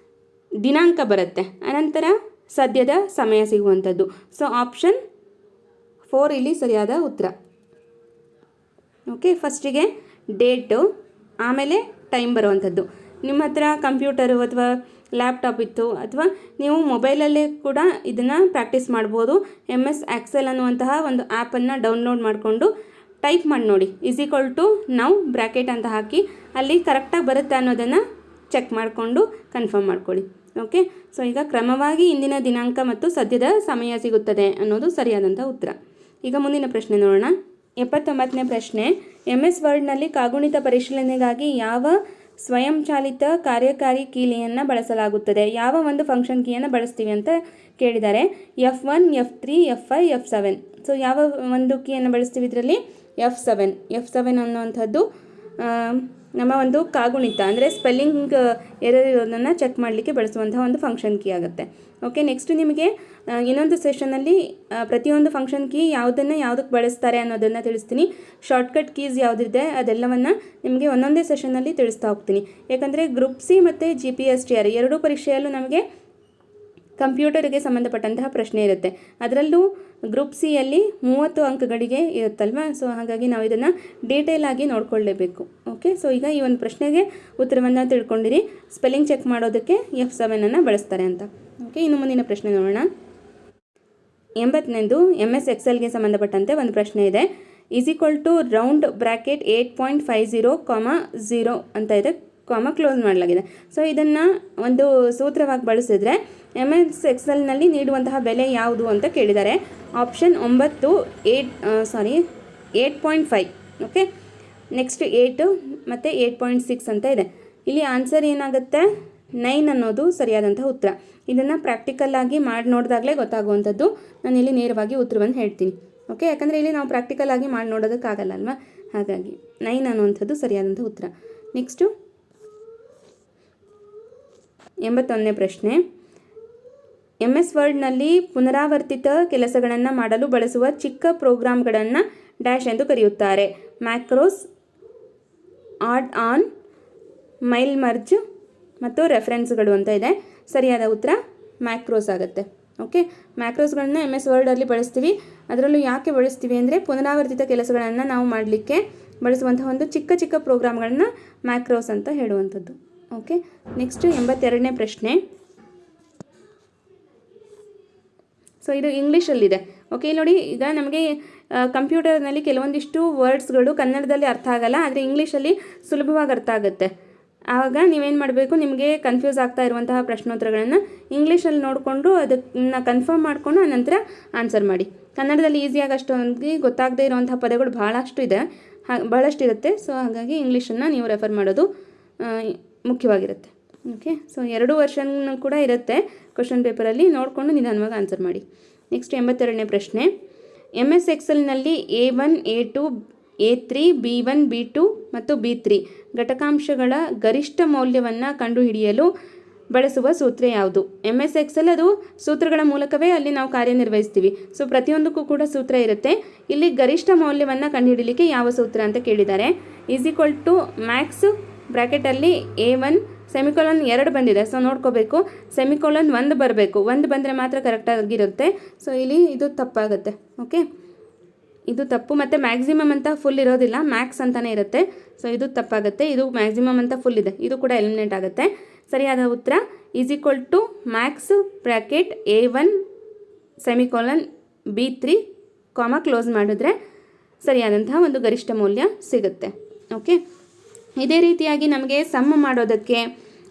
ದಿನಾಂಕ ಬರುತ್ತೆ, ಅನಂತರ ಸದ್ಯದ ಸಮಯ ಸಿಗುವಂಥದ್ದು. ಸೊ ಆಪ್ಷನ್ 4 ಇಲ್ಲಿ ಸರಿಯಾದ ಉತ್ತರ. ಓಕೆ, ಫಸ್ಟಿಗೆ ಡೇಟು, ಆಮೇಲೆ ಟೈಮ್ ಬರುವಂಥದ್ದು. ನಿಮ್ಮ ಹತ್ರ ಕಂಪ್ಯೂಟರು ಅಥವಾ ಲ್ಯಾಪ್ಟಾಪ್ ಇತ್ತು, ಅಥವಾ ನೀವು ಮೊಬೈಲಲ್ಲೇ ಕೂಡ ಇದನ್ನು ಪ್ರಾಕ್ಟೀಸ್ ಮಾಡ್ಬೋದು. MS Excel ಅನ್ನುವಂತಹ ಒಂದು ಆ್ಯಪನ್ನು ಡೌನ್ಲೋಡ್ ಮಾಡಿಕೊಂಡು ಟೈಪ್ ಮಾಡಿ ನೋಡಿ, =now ಬ್ರ್ಯಾಕೆಟ್ ಅಂತ ಹಾಕಿ ಅಲ್ಲಿ ಕರೆಕ್ಟಾಗಿ ಬರುತ್ತೆ ಅನ್ನೋದನ್ನು ಚೆಕ್ ಮಾಡಿಕೊಂಡು ಕನ್ಫರ್ಮ್ ಮಾಡ್ಕೊಳ್ಳಿ. ಓಕೆ, ಸೊ ಈಗ ಕ್ರಮವಾಗಿ ಇಂದಿನ ದಿನಾಂಕ ಮತ್ತು ಸದ್ಯದ ಸಮಯ ಸಿಗುತ್ತದೆ ಅನ್ನೋದು ಸರಿಯಾದಂಥ ಉತ್ತರ. ಈಗ ಮುಂದಿನ ಪ್ರಶ್ನೆ ನೋಡೋಣ. 79ನೇ ಪ್ರಶ್ನೆ, MS ವರ್ಡ್ನಲ್ಲಿ ಕಾಗುಣಿತ ಪರಿಶೀಲನೆಗಾಗಿ ಯಾವ ಸ್ವಯಂಚಾಲಿತ ಕಾರ್ಯಕಾರಿ ಕೀಲಿಯನ್ನು ಬಳಸಲಾಗುತ್ತದೆ? ಯಾವ ಒಂದು ಫಂಕ್ಷನ್ ಕೀಯನ್ನು ಬಳಸ್ತೀವಿ ಅಂತ ಕೇಳಿದ್ದಾರೆ. F1, F3, F5, F7. So ಯಾವ ಒಂದು ಕೀಯನ್ನು ಬಳಸ್ತೀವಿ ಇದರಲ್ಲಿ? F7 ಅನ್ನುವಂಥದ್ದು ನಮ್ಮ ಒಂದು ಕಾಗುಣಿತ ಅಂದರೆ ಸ್ಪೆಲ್ಲಿಂಗ್ ಎರರ್ ಇರೋದನ್ನು ಚೆಕ್ ಮಾಡಲಿಕ್ಕೆ ಬಳಸುವಂಥ ಒಂದು ಫಂಕ್ಷನ್ ಕೀ ಆಗುತ್ತೆ. ಓಕೆ, ನೆಕ್ಸ್ಟ್ ನಿಮಗೆ ಇನ್ನೊಂದು ಸೆಷನಲ್ಲಿ ಪ್ರತಿಯೊಂದು ಫಂಕ್ಷನ್ ಕೀ ಯಾವುದಕ್ಕೆ ಬಳಸ್ತಾರೆ ಅನ್ನೋದನ್ನು ತಿಳಿಸ್ತೀನಿ. ಶಾರ್ಟ್ಕಟ್ ಕೀಸ್ ಯಾವುದಿದೆ ಅದೆಲ್ಲವನ್ನು ನಿಮಗೆ ಒಂದೊಂದೇ ಸೆಷನ್ನಲ್ಲಿ ತಿಳಿಸ್ತಾ ಹೋಗ್ತೀನಿ. ಯಾಕಂದರೆ ಗ್ರೂಪ್ ಸಿ ಮತ್ತು GPSTR ಎರಡೂ ಪರೀಕ್ಷೆಯಲ್ಲೂ ನಮಗೆ ಕಂಪ್ಯೂಟರ್ಗೆ ಸಂಬಂಧಪಟ್ಟಂತಹ ಪ್ರಶ್ನೆ ಇರುತ್ತೆ. ಅದರಲ್ಲೂ ಗ್ರೂಪ್ ಸಿಯಲ್ಲಿ 30 ಅಂಕಗಳಿಗೆ ಇರುತ್ತಲ್ವ. ಸೊ ಹಾಗಾಗಿ ನಾವು ಇದನ್ನು ಡೀಟೇಲ್ ಆಗಿ ನೋಡ್ಕೊಳ್ಳೇಬೇಕು. ಓಕೆ, ಸೊ ಈಗ ಈ ಒಂದು ಪ್ರಶ್ನೆಗೆ ಉತ್ತರವನ್ನು ತಿಳ್ಕೊಂಡಿರಿ. ಸ್ಪೆಲ್ಲಿಂಗ್ ಚೆಕ್ ಮಾಡೋದಕ್ಕೆ F7 ಬಳಸ್ತಾರೆ ಅಂತ. ಓಕೆ, ಇನ್ನು ಮುಂದಿನ ಪ್ರಶ್ನೆ ನೋಡೋಣ. 80ನೇದು MS Excelಗೆ ಸಂಬಂಧಪಟ್ಟಂತೆ ಒಂದು ಪ್ರಶ್ನೆ ಇದೆ. ರೌಂಡ್ ಬ್ರ್ಯಾಕೆಟ್ 8.50, 0 ಅಂತ ಇದೆ, ಕ್ಲೋಸ್ ಮಾಡಲಾಗಿದೆ. ಸೊ ಇದನ್ನು ಒಂದು ಸೂತ್ರವಾಗಿ ಬಳಸಿದ್ರೆ MS Excelನಲ್ಲಿ ನೀಡುವಂತಹ ಬೆಲೆ ಯಾವುದು ಅಂತ ಕೇಳಿದ್ದಾರೆ. ಆಪ್ಷನ್ 8.5. ಓಕೆ, ನೆಕ್ಸ್ಟ್ 8 ಮತ್ತು 8.6 ಅಂತ ಇದೆ. ಇಲ್ಲಿ ಆನ್ಸರ್ ಏನಾಗುತ್ತೆ? 9 ಅನ್ನೋದು ಸರಿಯಾದಂಥ ಉತ್ತರ. ಇದನ್ನು ಪ್ರಾಕ್ಟಿಕಲ್ಲಾಗಿ ಮಾಡಿ ನೋಡಿದಾಗಲೇ ಗೊತ್ತಾಗುವಂಥದ್ದು. ನಾನು ಇಲ್ಲಿ ನೇರವಾಗಿ ಉತ್ತರವನ್ನು ಹೇಳ್ತೀನಿ. ಓಕೆ, ಯಾಕಂದರೆ ಇಲ್ಲಿ ನಾವು ಪ್ರಾಕ್ಟಿಕಲ್ಲಾಗಿ ಮಾಡಿ ನೋಡೋದಕ್ಕಾಗಲ್ಲ ಅಲ್ವಾ, ಹಾಗಾಗಿ 9 ಅನ್ನುವಂಥದ್ದು ಸರಿಯಾದಂಥ ಉತ್ತರ. ನೆಕ್ಸ್ಟು 81ನೇ ಪ್ರಶ್ನೆ, MS ವರ್ಡ್ನಲ್ಲಿ ಪುನರಾವರ್ತಿತ ಕೆಲಸಗಳನ್ನು ಮಾಡಲು ಬಳಸುವ ಚಿಕ್ಕ ಪ್ರೋಗ್ರಾಮ್ಗಳನ್ನು ಡ್ಯಾಶ್ ಎಂದು ಕರೆಯುತ್ತಾರೆ. ಮ್ಯಾಕ್ರೋಸ್, ಆಡ್ ಆನ್, ಮೈಲ್ ಮರ್ಜ್ ಮತ್ತು ರೆಫರೆನ್ಸ್ಗಳು ಅಂತ ಇದೆ. ಸರಿಯಾದ ಉತ್ತರ ಮ್ಯಾಕ್ರೋಸ್ ಆಗುತ್ತೆ. ಓಕೆ, ಮ್ಯಾಕ್ರೋಸ್ಗಳನ್ನ MS ವರ್ಡಲ್ಲಿ ಬಳಸ್ತೀವಿ. ಅದರಲ್ಲೂ ಯಾಕೆ ಬಳಸ್ತೀವಿ ಅಂದರೆ ಪುನರಾವರ್ತಿತ ಕೆಲಸಗಳನ್ನು ನಾವು ಮಾಡಲಿಕ್ಕೆ ಬಳಸುವಂತಹ ಒಂದು ಚಿಕ್ಕ ಪ್ರೋಗ್ರಾಮ್ಗಳನ್ನ ಮ್ಯಾಕ್ರೋಸ್ ಅಂತ ಹೇಳುವಂಥದ್ದು. ಓಕೆ, ನೆಕ್ಸ್ಟ್ 82ನೇ ಪ್ರಶ್ನೆ. ಸೊ ಇದು ಇಂಗ್ಲೀಷಲ್ಲಿದೆ. ಓಕೆ, ಇಲ್ಲಿ ನೋಡಿ, ಈಗ ನಮಗೆ ಕಂಪ್ಯೂಟರ್ನಲ್ಲಿ ಕೆಲವೊಂದಿಷ್ಟು ವರ್ಡ್ಸ್ಗಳು ಕನ್ನಡದಲ್ಲಿ ಅರ್ಥ ಆಗಲ್ಲ, ಆದರೆ ಇಂಗ್ಲೀಷಲ್ಲಿ ಸುಲಭವಾಗಿ ಅರ್ಥ ಆಗುತ್ತೆ. ಆವಾಗ ನೀವೇನು ಮಾಡಬೇಕು, ನಿಮಗೆ ಕನ್ಫ್ಯೂಸ್ ಆಗ್ತಾ ಇರುವಂತಹ ಪ್ರಶ್ನೋತ್ತರಗಳನ್ನು ಇಂಗ್ಲೀಷಲ್ಲಿ ನೋಡಿಕೊಂಡು ಅದನ್ನು ಕನ್ಫರ್ಮ್ ಮಾಡಿಕೊಂಡು ಆನಂತರ ಆನ್ಸರ್ ಮಾಡಿ. ಕನ್ನಡದಲ್ಲಿ ಈಸಿಯಾಗಿ ಅಷ್ಟೊಂದು ಗೊತ್ತಾಗದೇ ಇರುವಂತಹ ಪದಗಳು ಬಹಳಷ್ಟು ಇರುತ್ತೆ. ಸೊ ಹಾಗಾಗಿ ಇಂಗ್ಲೀಷನ್ನು ನೀವು ರೆಫರ್ ಮಾಡೋದು ಮುಖ್ಯವಾಗಿರುತ್ತೆ. ಓಕೆ, ಸೊ 2 ವರ್ಷನ್ ಕೂಡ ಇರುತ್ತೆ ಕ್ವಶನ್ ಪೇಪರಲ್ಲಿ, ನೋಡಿಕೊಂಡು ನಿಧಾನವಾಗಿ ಆನ್ಸರ್ ಮಾಡಿ. ನೆಕ್ಸ್ಟ್ 82ನೇ ಪ್ರಶ್ನೆ. MS Excelನಲ್ಲಿ A1, A2, A3, B1, B2 ಮತ್ತು B3 ಘಟಕಾಂಶಗಳ ಗರಿಷ್ಠ ಮೌಲ್ಯವನ್ನು ಕಂಡುಹಿಡಿಯಲು ಬಳಸುವ ಸೂತ್ರ ಯಾವುದು? MS Excel ಅದು ಸೂತ್ರಗಳ ಮೂಲಕವೇ ಅಲ್ಲಿ ನಾವು ಕಾರ್ಯನಿರ್ವಹಿಸ್ತೀವಿ. ಸೊ ಪ್ರತಿಯೊಂದಕ್ಕೂ ಕೂಡ ಸೂತ್ರ ಇರುತ್ತೆ. ಇಲ್ಲಿ ಗರಿಷ್ಠ ಮೌಲ್ಯವನ್ನು ಕಂಡುಹಿಡಲಿಕ್ಕೆ ಯಾವ ಸೂತ್ರ ಅಂತ ಕೇಳಿದ್ದಾರೆ. ಮ್ಯಾಕ್ಸ್ ಬ್ರ್ಯಾಕೆಟಲ್ಲಿ A1 ಸೆಮಿಕೋಲನ್ 2 ಬಂದಿದೆ. ಸೊ ನೋಡ್ಕೋಬೇಕು, ಸೆಮಿಕೋಲನ್ 1 ಬರಬೇಕು. 1 ಬಂದರೆ ಮಾತ್ರ ಕರೆಕ್ಟಾಗಿರುತ್ತೆ. ಸೊ ಇಲ್ಲಿ ಇದು ತಪ್ಪಾಗುತ್ತೆ. ಓಕೆ, ಇದು ತಪ್ಪು. ಮತ್ತು ಮ್ಯಾಕ್ಸಿಮಮ್ ಅಂತ ಫುಲ್ ಇರೋದಿಲ್ಲ, ಮ್ಯಾಕ್ಸ್ ಅಂತಲೇ ಇರುತ್ತೆ. ಸೊ ಇದು ತಪ್ಪಾಗುತ್ತೆ. ಇದು ಮ್ಯಾಕ್ಸಿಮಮ್ ಅಂತ ಫುಲ್ ಇದೆ, ಇದು ಕೂಡ ಎಲಿಮಿನೇಟ್ ಆಗುತ್ತೆ. ಸರಿಯಾದ ಉತ್ತರ Max bracket A1 semicolon B3 close ಮಾಡಿದ್ರೆ ಸರಿಯಾದಂತಹ ಒಂದು ಗರಿಷ್ಠ ಮೌಲ್ಯ ಸಿಗುತ್ತೆ. ಓಕೆ, ಇದೇ ರೀತಿಯಾಗಿ ನಮಗೆ ಸಮ್ ಮಾಡೋದಕ್ಕೆ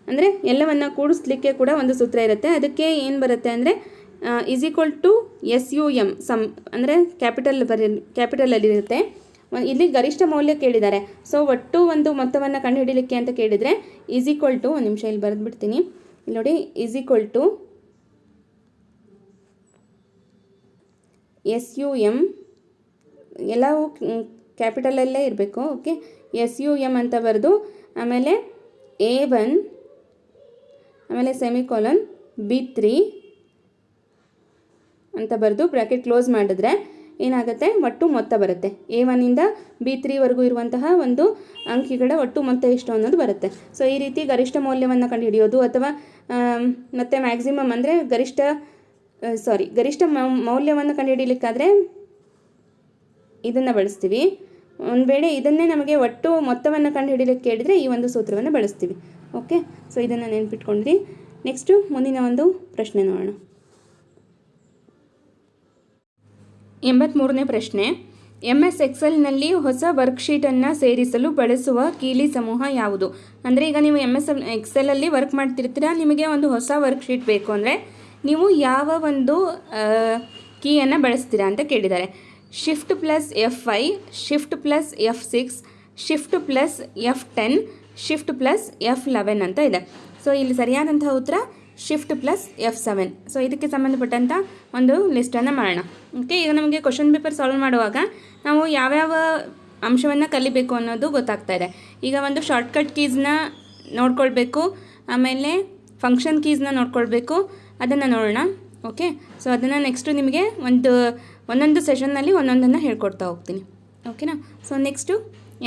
ಅಂದರೆ ಎಲ್ಲವನ್ನು ಕೂಡಿಸ್ಲಿಕ್ಕೆ ಕೂಡ ಒಂದು ಸೂತ್ರ ಇರುತ್ತೆ. ಅದಕ್ಕೆ ಏನು ಬರುತ್ತೆ ಅಂದರೆ SUM ಸಮ್ ಅಂದರೆ ಕ್ಯಾಪಿಟಲಲ್ಲಿರುತ್ತೆ. ಇಲ್ಲಿ ಗರಿಷ್ಠ ಮೌಲ್ಯ ಕೇಳಿದ್ದಾರೆ. ಸೊ ಒಟ್ಟು ಒಂದು ಮೊತ್ತವನ್ನು ಕಂಡುಹಿಡಲಿಕ್ಕೆ ಅಂತ ಕೇಳಿದರೆ ಒಂದು ನಿಮಿಷ ಇಲ್ಲಿ ಬರೆದ್ಬಿಡ್ತೀನಿ. ಇಲ್ಲಿ ನೋಡಿ, SUM ಎಲ್ಲವೂ ಕ್ಯಾಪಿಟಲಲ್ಲೇ ಇರಬೇಕು. ಓಕೆ, SUM ಅಂತ ಬರೆದು ಆಮೇಲೆ A1 ಆಮೇಲೆ ಸೆಮಿಕೋಲನ್ B3 ಅಂತ ಬರೆದು ಬ್ರ್ಯಾಕೆಟ್ ಕ್ಲೋಸ್ ಮಾಡಿದ್ರೆ ಏನಾಗುತ್ತೆ, ಒಟ್ಟು ಮೊತ್ತ ಬರುತ್ತೆ. A1 ಇಂದ B3 ವರೆಗೂ ಇರುವಂತಹ ಒಂದು ಅಂಕಿಗಳ ಒಟ್ಟು ಮೊತ್ತ ಎಷ್ಟು ಅನ್ನೋದು ಬರುತ್ತೆ. ಸೊ ಈ ರೀತಿ ಗರಿಷ್ಠ ಮೌಲ್ಯವನ್ನು ಕಂಡುಹಿಡಿಯೋದು ಅಥವಾ ಮತ್ತು ಮ್ಯಾಕ್ಸಿಮಮ್ ಅಂದರೆ ಗರಿಷ್ಠ ಮೌಲ್ಯವನ್ನು ಕಂಡುಹಿಡಿಯಲಿಕ್ಕಾದರೆ ಇದನ್ನು ಬಳಸ್ತೀವಿ. ಒಂದು ವೇಳೆ ಇದನ್ನೇ ನಮಗೆ ಒಟ್ಟು ಮೊತ್ತವನ್ನು ಕಂಡುಹಿಡಿಯಲಿಕ್ಕೆ ಕೇಳಿದರೆ ಈ ಒಂದು ಸೂತ್ರವನ್ನು ಬಳಸ್ತೀವಿ. ಓಕೆ, ಸೊ ಇದನ್ನು ನೆನಪಿಟ್ಕೊಂಡ್ರಿ. ನೆಕ್ಸ್ಟು ಮುಂದಿನ ಒಂದು ಪ್ರಶ್ನೆ ನೋಡೋಣ. 83ನೇ ಪ್ರಶ್ನೆ, MS ಎಕ್ಸೆಲ್ನಲ್ಲಿ ಹೊಸ ವರ್ಕ್ಶೀಟನ್ನು ಸೇರಿಸಲು ಬಳಸುವ ಕೀಲಿ ಸಮೂಹ ಯಾವುದು? ಅಂದರೆ ಈಗ ನೀವು MS ಎಕ್ಸೆಲಲ್ಲಿ ವರ್ಕ್ ಮಾಡ್ತಿರ್ತೀರ, ನಿಮಗೆ ಒಂದು ಹೊಸ ವರ್ಕ್ಶೀಟ್ ಬೇಕು ಅಂದರೆ ನೀವು ಯಾವ ಒಂದು ಕೀಯನ್ನು ಬಳಸ್ತೀರಾ ಅಂತ ಕೇಳಿದ್ದಾರೆ. Shift + F5, Shift + F6, Shift + F10, Shift + F11 ಅಂತ ಇದೆ. ಸೊ ಇಲ್ಲಿ ಸರಿಯಾದಂತಹ ಉತ್ತರ Shift + F7. ಸೊ ಇದಕ್ಕೆ ಸಂಬಂಧಪಟ್ಟಂಥ ಒಂದು ಲಿಸ್ಟನ್ನು ಮಾಡೋಣ. ಓಕೆ, ಈಗ ನಮಗೆ ಕ್ವಶನ್ ಪೇಪರ್ ಸಾಲ್ವ್ ಮಾಡುವಾಗ ನಾವು ಯಾವ್ಯಾವ ಅಂಶವನ್ನು ಕಲಿಬೇಕು ಅನ್ನೋದು ಗೊತ್ತಾಗ್ತಾ ಇದೆ. ಈಗ ಒಂದು ಶಾರ್ಟ್ಕಟ್ ಕೀಸ್ನ ನೋಡ್ಕೊಳ್ಬೇಕು, ಆಮೇಲೆ ಫಂಕ್ಷನ್ ಕೀಸ್ನ ನೋಡ್ಕೊಳ್ಬೇಕು, ಅದನ್ನು ನೋಡೋಣ. ಓಕೆ, ಸೊ ಅದನ್ನು ನೆಕ್ಸ್ಟು ನಿಮಗೆ ಒಂದೊಂದು ಸೆಷನ್ನಲ್ಲಿ ಒಂದೊಂದನ್ನು ಹೇಳ್ಕೊಡ್ತಾ ಹೋಗ್ತೀನಿ. ಓಕೆನಾ. ಸೊ ನೆಕ್ಸ್ಟು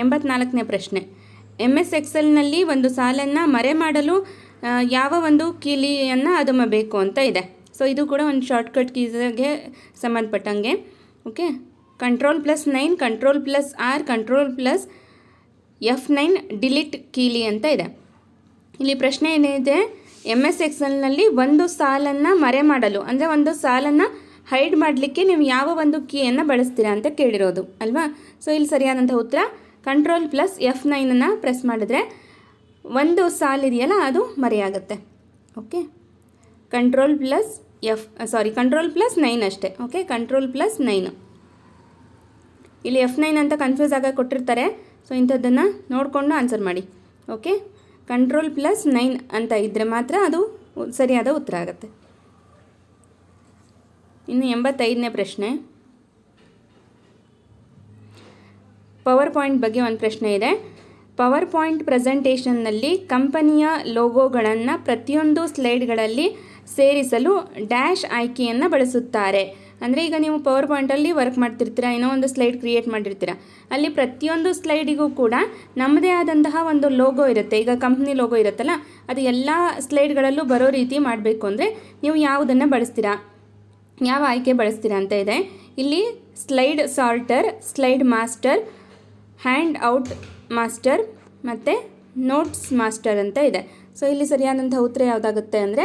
84ನೇ ಪ್ರಶ್ನೆ, MS ಎಕ್ಸೆಲ್ನಲ್ಲಿ ಒಂದು ಸಾಲನ್ನು ಮರೆ ಮಾಡಲು ಯಾವ ಒಂದು ಕೀಲಿಯನ್ನು ಅದುಮಬೇಕು ಅಂತ ಇದೆ. ಸೊ ಇದು ಕೂಡ ಒಂದು ಶಾರ್ಟ್ಕಟ್ ಕೀಸ್ಗೆ ಸಂಬಂಧಪಟ್ಟಂಗೆ. Okay, Ctrl+9, Ctrl+R, Ctrl+F9 delete ಕೀಲಿ ಅಂತ ಇದೆ. ಇಲ್ಲಿ ಪ್ರಶ್ನೆ ಏನಿದೆ, MS ಎಕ್ಸೆಲ್ನಲ್ಲಿ ಒಂದು ಸಾಲನ್ನು ಮರೆ ಮಾಡಲು ಅಂದರೆ ಒಂದು ಸಾಲನ್ನು ಹೈಡ್ ಮಾಡಲಿಕ್ಕೆ ನೀವು ಯಾವ ಒಂದು ಕೀಯನ್ನು ಬಳಸ್ತೀರಾ ಅಂತ ಕೇಳಿರೋದು ಅಲ್ವಾ. ಸೊ ಇಲ್ಲಿ ಸರಿಯಾದಂಥ ಉತ್ತರ Ctrl+F9 ಪ್ರೆಸ್ ಮಾಡಿದ್ರೆ ಒಂದು ಸಾಲಿದೆಯಲ್ಲ ಅದು ಮರೆಯಾಗುತ್ತೆ. ಓಕೆ, Ctrl+9 ಅಷ್ಟೇ. Okay, Ctrl+9. ಇಲ್ಲಿ F9 ಅಂತ ಕನ್ಫ್ಯೂಸ್ ಆಗಿ ಕೊಟ್ಟಿರ್ತಾರೆ. ಸೊ ಇಂಥದ್ದನ್ನು ನೋಡಿಕೊಂಡು ಆನ್ಸರ್ ಮಾಡಿ. ಓಕೆ, Ctrl+9 ಅಂತ ಇದ್ದರೆ ಮಾತ್ರ ಅದು ಸರಿಯಾದ ಉತ್ತರ ಆಗುತ್ತೆ. ಇನ್ನು 85ನೇ ಪ್ರಶ್ನೆ, ಪವರ್ ಪಾಯಿಂಟ್ ಬಗ್ಗೆ ಒಂದು ಪ್ರಶ್ನೆ ಇದೆ. ಪವರ್ ಪಾಯಿಂಟ್ ಪ್ರೆಸೆಂಟೇಷನ್ನಲ್ಲಿ ಕಂಪನಿಯ ಲೋಗೋಗಳನ್ನು ಪ್ರತಿಯೊಂದು ಸ್ಲೈಡ್ಗಳಲ್ಲಿ ಸೇರಿಸಲು ಡ್ಯಾಶ್ ಆಯ್ಕೆಯನ್ನು ಬಳಸುತ್ತಾರೆ. ಅಂದರೆ ಈಗ ನೀವು ಪವರ್ ಪಾಯಿಂಟಲ್ಲಿ ವರ್ಕ್ ಮಾಡ್ತಿರ್ತೀರ, ಏನೋ ಒಂದು ಸ್ಲೈಡ್ ಕ್ರಿಯೇಟ್ ಮಾಡಿರ್ತೀರ, ಅಲ್ಲಿ ಪ್ರತಿಯೊಂದು ಸ್ಲೈಡಿಗೂ ಕೂಡ ನಮ್ಮದೇ ಆದಂತಹ ಒಂದು ಲೋಗೋ ಇರುತ್ತೆ. ಈಗ ಕಂಪ್ನಿ ಲೋಗೋ ಇರುತ್ತಲ್ಲ, ಅದು ಎಲ್ಲ ಸ್ಲೈಡ್ಗಳಲ್ಲೂ ಬರೋ ರೀತಿ ಮಾಡಬೇಕು ಅಂದರೆ ನೀವು ಯಾವುದನ್ನು ಬಳಸ್ತೀರಾ, ಯಾವ ಆಯ್ಕೆ ಬಳಸ್ತೀರಾ ಅಂತ ಇದೆ. ಇಲ್ಲಿ slide sorter, slide master, hand out master ಮತ್ತು ನೋಟ್ಸ್ ಮಾಸ್ಟರ್ ಅಂತ ಇದೆ. ಸೊ ಇಲ್ಲಿ ಸರಿಯಾದಂಥ ಉತ್ತರ ಯಾವುದಾಗುತ್ತೆ ಅಂದರೆ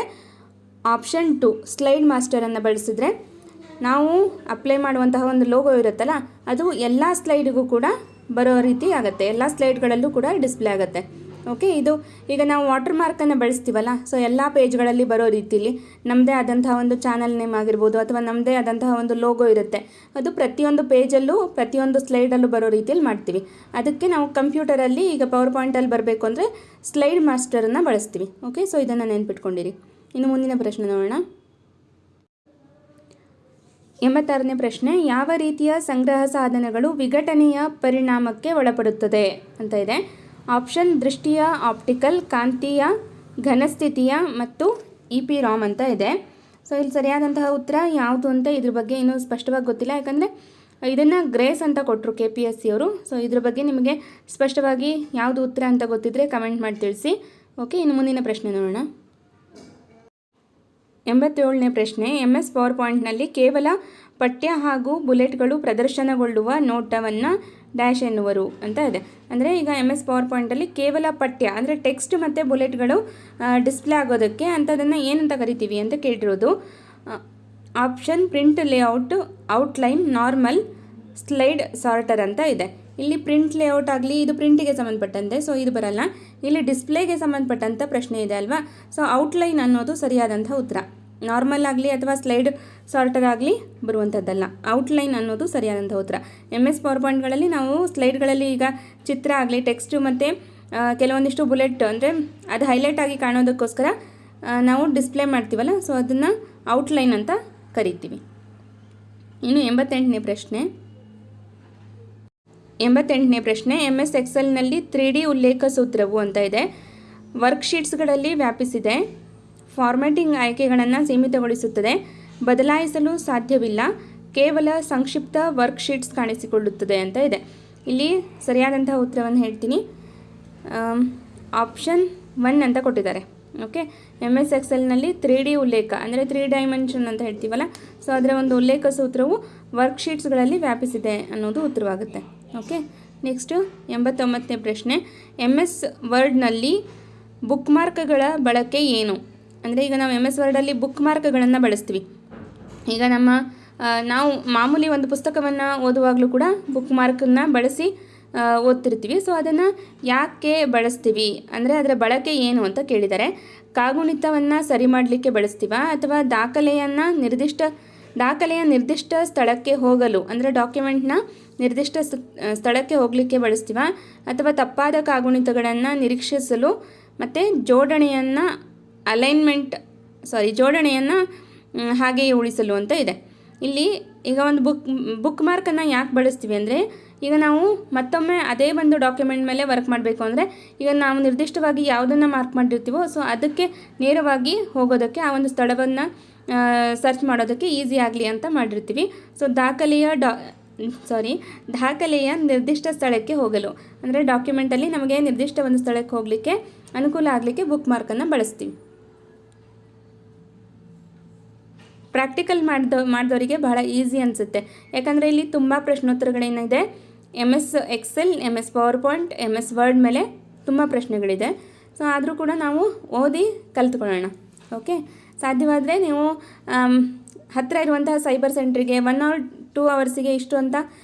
ಆಪ್ಷನ್ 2 ಸ್ಲೈಡ್ ಮಾಸ್ಟರನ್ನು ಬಳಸಿದರೆ ನಾವು ಅಪ್ಲೈ ಮಾಡುವಂತಹ ಒಂದು ಲೋಗೋ ಇರುತ್ತಲ್ಲ, ಅದು ಎಲ್ಲ ಸ್ಲೈಡಿಗೂ ಕೂಡ ಬರೋ ರೀತಿ ಆಗುತ್ತೆ, ಎಲ್ಲ ಸ್ಲೈಡ್ಗಳಲ್ಲೂ ಕೂಡ ಡಿಸ್ಪ್ಲೇ ಆಗುತ್ತೆ. ಓಕೆ, ಇದು ಈಗ ನಾವು ವಾಟರ್ ಮಾರ್ಕನ್ನು ಬಳಸ್ತೀವಲ್ಲ, ಸೊ ಎಲ್ಲ ಪೇಜ್ಗಳಲ್ಲಿ ಬರೋ ರೀತಿಲಿ ನಮ್ಮದೇ ಆದಂತಹ ಒಂದು ಚಾನಲ್ ನೇಮ್ ಆಗಿರ್ಬೋದು ಅಥವಾ ನಮ್ಮದೇ ಆದಂತಹ ಒಂದು ಲೋಗೋ ಇರುತ್ತೆ, ಅದು ಪ್ರತಿಯೊಂದು ಪೇಜಲ್ಲೂ ಪ್ರತಿಯೊಂದು ಸ್ಲೈಡಲ್ಲೂ ಬರೋ ರೀತಿಯಲ್ಲಿ ಮಾಡ್ತೀವಿ. ಅದಕ್ಕೆ ನಾವು ಕಂಪ್ಯೂಟರಲ್ಲಿ ಈಗ ಪವರ್ ಪಾಯಿಂಟಲ್ಲಿ ಬರಬೇಕು ಅಂದರೆ ಸ್ಲೈಡ್ ಮಾಸ್ಟರನ್ನು ಬಳಸ್ತೀವಿ. ಓಕೆ, ಸೊ ಇದನ್ನು ನೆನ್ಪಿಟ್ಕೊಂಡಿರಿ. ಇನ್ನು ಮುಂದಿನ ಪ್ರಶ್ನೆ ನೋಡೋಣ. 86ನೇ ಪ್ರಶ್ನೆ, ಯಾವ ರೀತಿಯ ಸಂಗ್ರಹ ಸಾಧನಗಳು ವಿಘಟನೆಯ ಪರಿಣಾಮಕ್ಕೆ ಒಳಪಡುತ್ತದೆ ಅಂತ ಇದೆ. ಆಪ್ಷನ್ ದೃಷ್ಟಿಯ, ಆಪ್ಟಿಕಲ್, ಕಾಂತೀಯ, ಘನಸ್ಥಿತಿಯ ಮತ್ತು EPROM ಅಂತ ಇದೆ. ಸೊ ಇಲ್ಲಿ ಸರಿಯಾದಂತಹ ಉತ್ತರ ಯಾವುದು ಅಂತ ಇದ್ರ ಬಗ್ಗೆ ಇನ್ನೂ ಸ್ಪಷ್ಟವಾಗಿ ಗೊತ್ತಿಲ್ಲ, ಯಾಕಂದರೆ ಇದನ್ನು ಗ್ರೇಸ್ ಅಂತ ಕೊಟ್ಟರು KPSC ಅವರು. ಸೊ ಇದ್ರ ಬಗ್ಗೆ ನಿಮಗೆ ಸ್ಪಷ್ಟವಾಗಿ ಯಾವುದು ಉತ್ತರ ಅಂತ ಗೊತ್ತಿದ್ದರೆ ಕಮೆಂಟ್ ಮಾಡಿ ತಿಳಿಸಿ. ಓಕೆ, ಇನ್ನು ಮುಂದಿನ ಪ್ರಶ್ನೆ ನೋಡೋಣ. 87ನೇ ಪ್ರಶ್ನೆ, MS ಪವರ್ ಪಾಯಿಂಟ್ನಲ್ಲಿ ಕೇವಲ ಪಠ್ಯ ಹಾಗೂ ಬುಲೆಟ್ಗಳು ಪ್ರದರ್ಶನಗೊಳ್ಳುವ ನೋಟವನ್ನು ಡ್ಯಾಶ್ ಎನ್ನುವರು ಅಂತ ಇದೆ. ಅಂದರೆ ಈಗ MS ಪವರ್ ಪಾಯಿಂಟಲ್ಲಿ ಕೇವಲ ಪಠ್ಯ ಅಂದರೆ ಟೆಕ್ಸ್ಟ್ ಮತ್ತು ಬುಲೆಟ್ಗಳು ಡಿಸ್ಪ್ಲೇ ಆಗೋದಕ್ಕೆ ಅಂಥದನ್ನು ಏನಂತ ಕರಿತೀವಿ ಅಂತ ಕೇಳಿರೋದು. Option print layout, outline, normal, slide sorter ಅಂತ ಇದೆ. ಇಲ್ಲಿ ಪ್ರಿಂಟ್ ಲೇಔಟ್ ಆಗಲಿ, ಇದು ಪ್ರಿಂಟಿಗೆ ಸಂಬಂಧಪಟ್ಟಂತೆ, ಸೊ ಇದು ಬರಲ್ಲ. ಇಲ್ಲಿ ಡಿಸ್ಪ್ಲೇಗೆ ಸಂಬಂಧಪಟ್ಟಂಥ ಪ್ರಶ್ನೆ ಇದೆ ಅಲ್ವಾ. ಸೊ ಔಟ್ಲೈನ್ ಅನ್ನೋದು ಸರಿಯಾದಂಥ ಉತ್ತರ. ನಾರ್ಮಲ್ ಆಗಲಿ ಅಥವಾ ಸ್ಲೈಡ್ ಸಾರ್ಟರ್ ಆಗಲಿ ಬರುವಂಥದ್ದಲ್ಲ, ಔಟ್ಲೈನ್ ಅನ್ನೋದು ಸರಿಯಾದಂಥ ಉತ್ತರ. MS ಪವರ್ ಪಾಯಿಂಟ್ಗಳಲ್ಲಿ ನಾವು ಸ್ಲೈಡ್ಗಳಲ್ಲಿ ಈಗ ಚಿತ್ರ ಆಗಲಿ, ಟೆಕ್ಸ್ಟು ಮತ್ತು ಕೆಲವೊಂದಿಷ್ಟು ಬುಲೆಟ್ ಅಂದರೆ ಅದು ಹೈಲೈಟ್ ಆಗಿ ಕಾಣೋದಕ್ಕೋಸ್ಕರ ನಾವು ಡಿಸ್ಪ್ಲೇ ಮಾಡ್ತೀವಲ್ಲ, ಸೊ ಅದನ್ನು ಔಟ್ಲೈನ್ ಅಂತ ಕರಿತೀವಿ. ಇನ್ನು 88ನೇ ಪ್ರಶ್ನೆ, MS ಎಕ್ಸೆಲ್ನಲ್ಲಿ 3D ಉಲ್ಲೇಖ ಸೂತ್ರವು ಅಂತ ಇದೆ. ವರ್ಕ್ಶೀಟ್ಸ್ಗಳಲ್ಲಿ ವ್ಯಾಪಿಸಿದೆ, ಫಾರ್ಮ್ಯಾಟಿಂಗ್ ಆಯ್ಕೆಗಳನ್ನು ಸೀಮಿತಗೊಳಿಸುತ್ತದೆ, ಬದಲಾಯಿಸಲು ಸಾಧ್ಯವಿಲ್ಲ, ಕೇವಲ ಸಂಕ್ಷಿಪ್ತ ವರ್ಕ್ಶೀಟ್ಸ್ ಕಾಣಿಸಿಕೊಳ್ಳುತ್ತದೆ ಅಂತ ಇದೆ. ಇಲ್ಲಿ ಸರಿಯಾದಂತಹ ಉತ್ತರವನ್ನು ಹೇಳ್ತೀನಿ. ಆಪ್ಷನ್ 1 ಅಂತ ಕೊಟ್ಟಿದ್ದಾರೆ. ಓಕೆ, MS ಎಕ್ಸೆಲ್ನಲ್ಲಿ 3D ಉಲ್ಲೇಖ ಅಂದರೆ 3 ಡೈಮೆನ್ಷನ್ ಅಂತ ಹೇಳ್ತೀವಲ್ಲ, ಸೊ ಅದರ ಒಂದು ಉಲ್ಲೇಖ ಸೂತ್ರವು ವರ್ಕ್ಶೀಟ್ಸ್ಗಳಲ್ಲಿ ವ್ಯಾಪಿಸಿದೆ ಅನ್ನೋದು ಉತ್ತರವಾಗುತ್ತೆ. ಓಕೆ, ನೆಕ್ಸ್ಟು 89ನೇ ಪ್ರಶ್ನೆ. MS ವರ್ಡ್ನಲ್ಲಿ ಬುಕ್ ಮಾರ್ಕ್ಗಳ ಬಳಕೆ ಏನು? ಅಂದರೆ ಈಗ ನಾವು MS ವರ್ಡಲ್ಲಿ ಬುಕ್ ಮಾರ್ಕ್ಗಳನ್ನು ಬಳಸ್ತೀವಿ. ಈಗ ನಾವು ಮಾಮೂಲಿ ಒಂದು ಪುಸ್ತಕವನ್ನು ಓದುವಾಗಲೂ ಕೂಡ ಬುಕ್ ಮಾರ್ಕನ್ನು ಬಳಸಿ ಓದ್ತಿರ್ತೀವಿ. ಸೊ ಅದನ್ನು ಯಾಕೆ ಬಳಸ್ತೀವಿ ಅಂದರೆ ಅದರ ಬಳಕೆ ಏನು ಅಂತ ಕೇಳಿದ್ದಾರೆ. ಕಾಗುಣಿತವನ್ನು ಸರಿ ಮಾಡಲಿಕ್ಕೆ ಬಳಸ್ತೀವ, ಅಥವಾ ದಾಖಲೆಯ ನಿರ್ದಿಷ್ಟ ಸ್ಥಳಕ್ಕೆ ಹೋಗಲು ಅಂದರೆ ಡಾಕ್ಯುಮೆಂಟ್ನ ನಿರ್ದಿಷ್ಟ ಸ್ಥಳಕ್ಕೆ ಹೋಗಲಿಕ್ಕೆ ಬಳಸ್ತೀವ, ಅಥವಾ ತಪ್ಪಾದ ಕಾಗುಣಿತಗಳನ್ನು ನಿರೀಕ್ಷಿಸಲು ಮತ್ತು ಜೋಡಣೆಯನ್ನು ಹಾಗೆಯೇ ಉಳಿಸಲು ಅಂತ ಇದೆ. ಇಲ್ಲಿ ಈಗ ಒಂದು ಬುಕ್ ಮಾರ್ಕನ್ನು ಯಾಕೆ ಬಳಸ್ತೀವಿ ಅಂದರೆ, ಈಗ ನಾವು ಮತ್ತೊಮ್ಮೆ ಅದೇ ಒಂದು ಡಾಕ್ಯುಮೆಂಟ್ ಮೇಲೆ ವರ್ಕ್ ಮಾಡಬೇಕು ಅಂದರೆ, ಈಗ ನಾವು ನಿರ್ದಿಷ್ಟವಾಗಿ ಯಾವುದನ್ನು ಮಾರ್ಕ್ ಮಾಡಿರ್ತೀವೋ ಸೊ ಅದಕ್ಕೆ ನೇರವಾಗಿ ಹೋಗೋದಕ್ಕೆ, ಆ ಒಂದು ಸ್ಥಳವನ್ನು ಸರ್ಚ್ ಮಾಡೋದಕ್ಕೆ ಈಸಿ ಆಗಲಿ ಅಂತ ಮಾಡಿರ್ತೀವಿ. ಸೊ ದಾಖಲೆಯ ನಿರ್ದಿಷ್ಟ ಸ್ಥಳಕ್ಕೆ ಹೋಗಲು ಅಂದರೆ ಡಾಕ್ಯುಮೆಂಟಲ್ಲಿ ನಮಗೆ ನಿರ್ದಿಷ್ಟ ಒಂದು ಸ್ಥಳಕ್ಕೆ ಹೋಗಲಿಕ್ಕೆ ಅನುಕೂಲ ಆಗಲಿಕ್ಕೆ ಬುಕ್ ಮಾರ್ಕನ್ನು ಬಳಸ್ತೀವಿ. ಪ್ರಾಕ್ಟಿಕಲ್ ಮಾಡಿದವರಿಗೆ ಬಹಳ ಈಸಿ ಅನಿಸುತ್ತೆ, ಯಾಕಂದರೆ ಇಲ್ಲಿ ತುಂಬ ಪ್ರಶ್ನೋತ್ತರಗಳೇನಿದೆ. MS Excel, MS power point, MS word ಮೇಲೆ ತುಂಬ ಪ್ರಶ್ನೆಗಳಿದೆ. ಸೊ ಆದರೂ ಕೂಡ ನಾವು ಓದಿ ಕಲಿತ್ಕೊಳ್ಳೋಣ. ಓಕೆ, ಸಾಧ್ಯವಾದರೆ ನೀವು ಹತ್ತಿರ ಇರುವಂತಹ ಸೈಬರ್ ಸೆಂಟ್ರಿಗೆ 1 or 2 ಅವರ್ಸಿಗೆ ಇಷ್ಟು ಅಂತ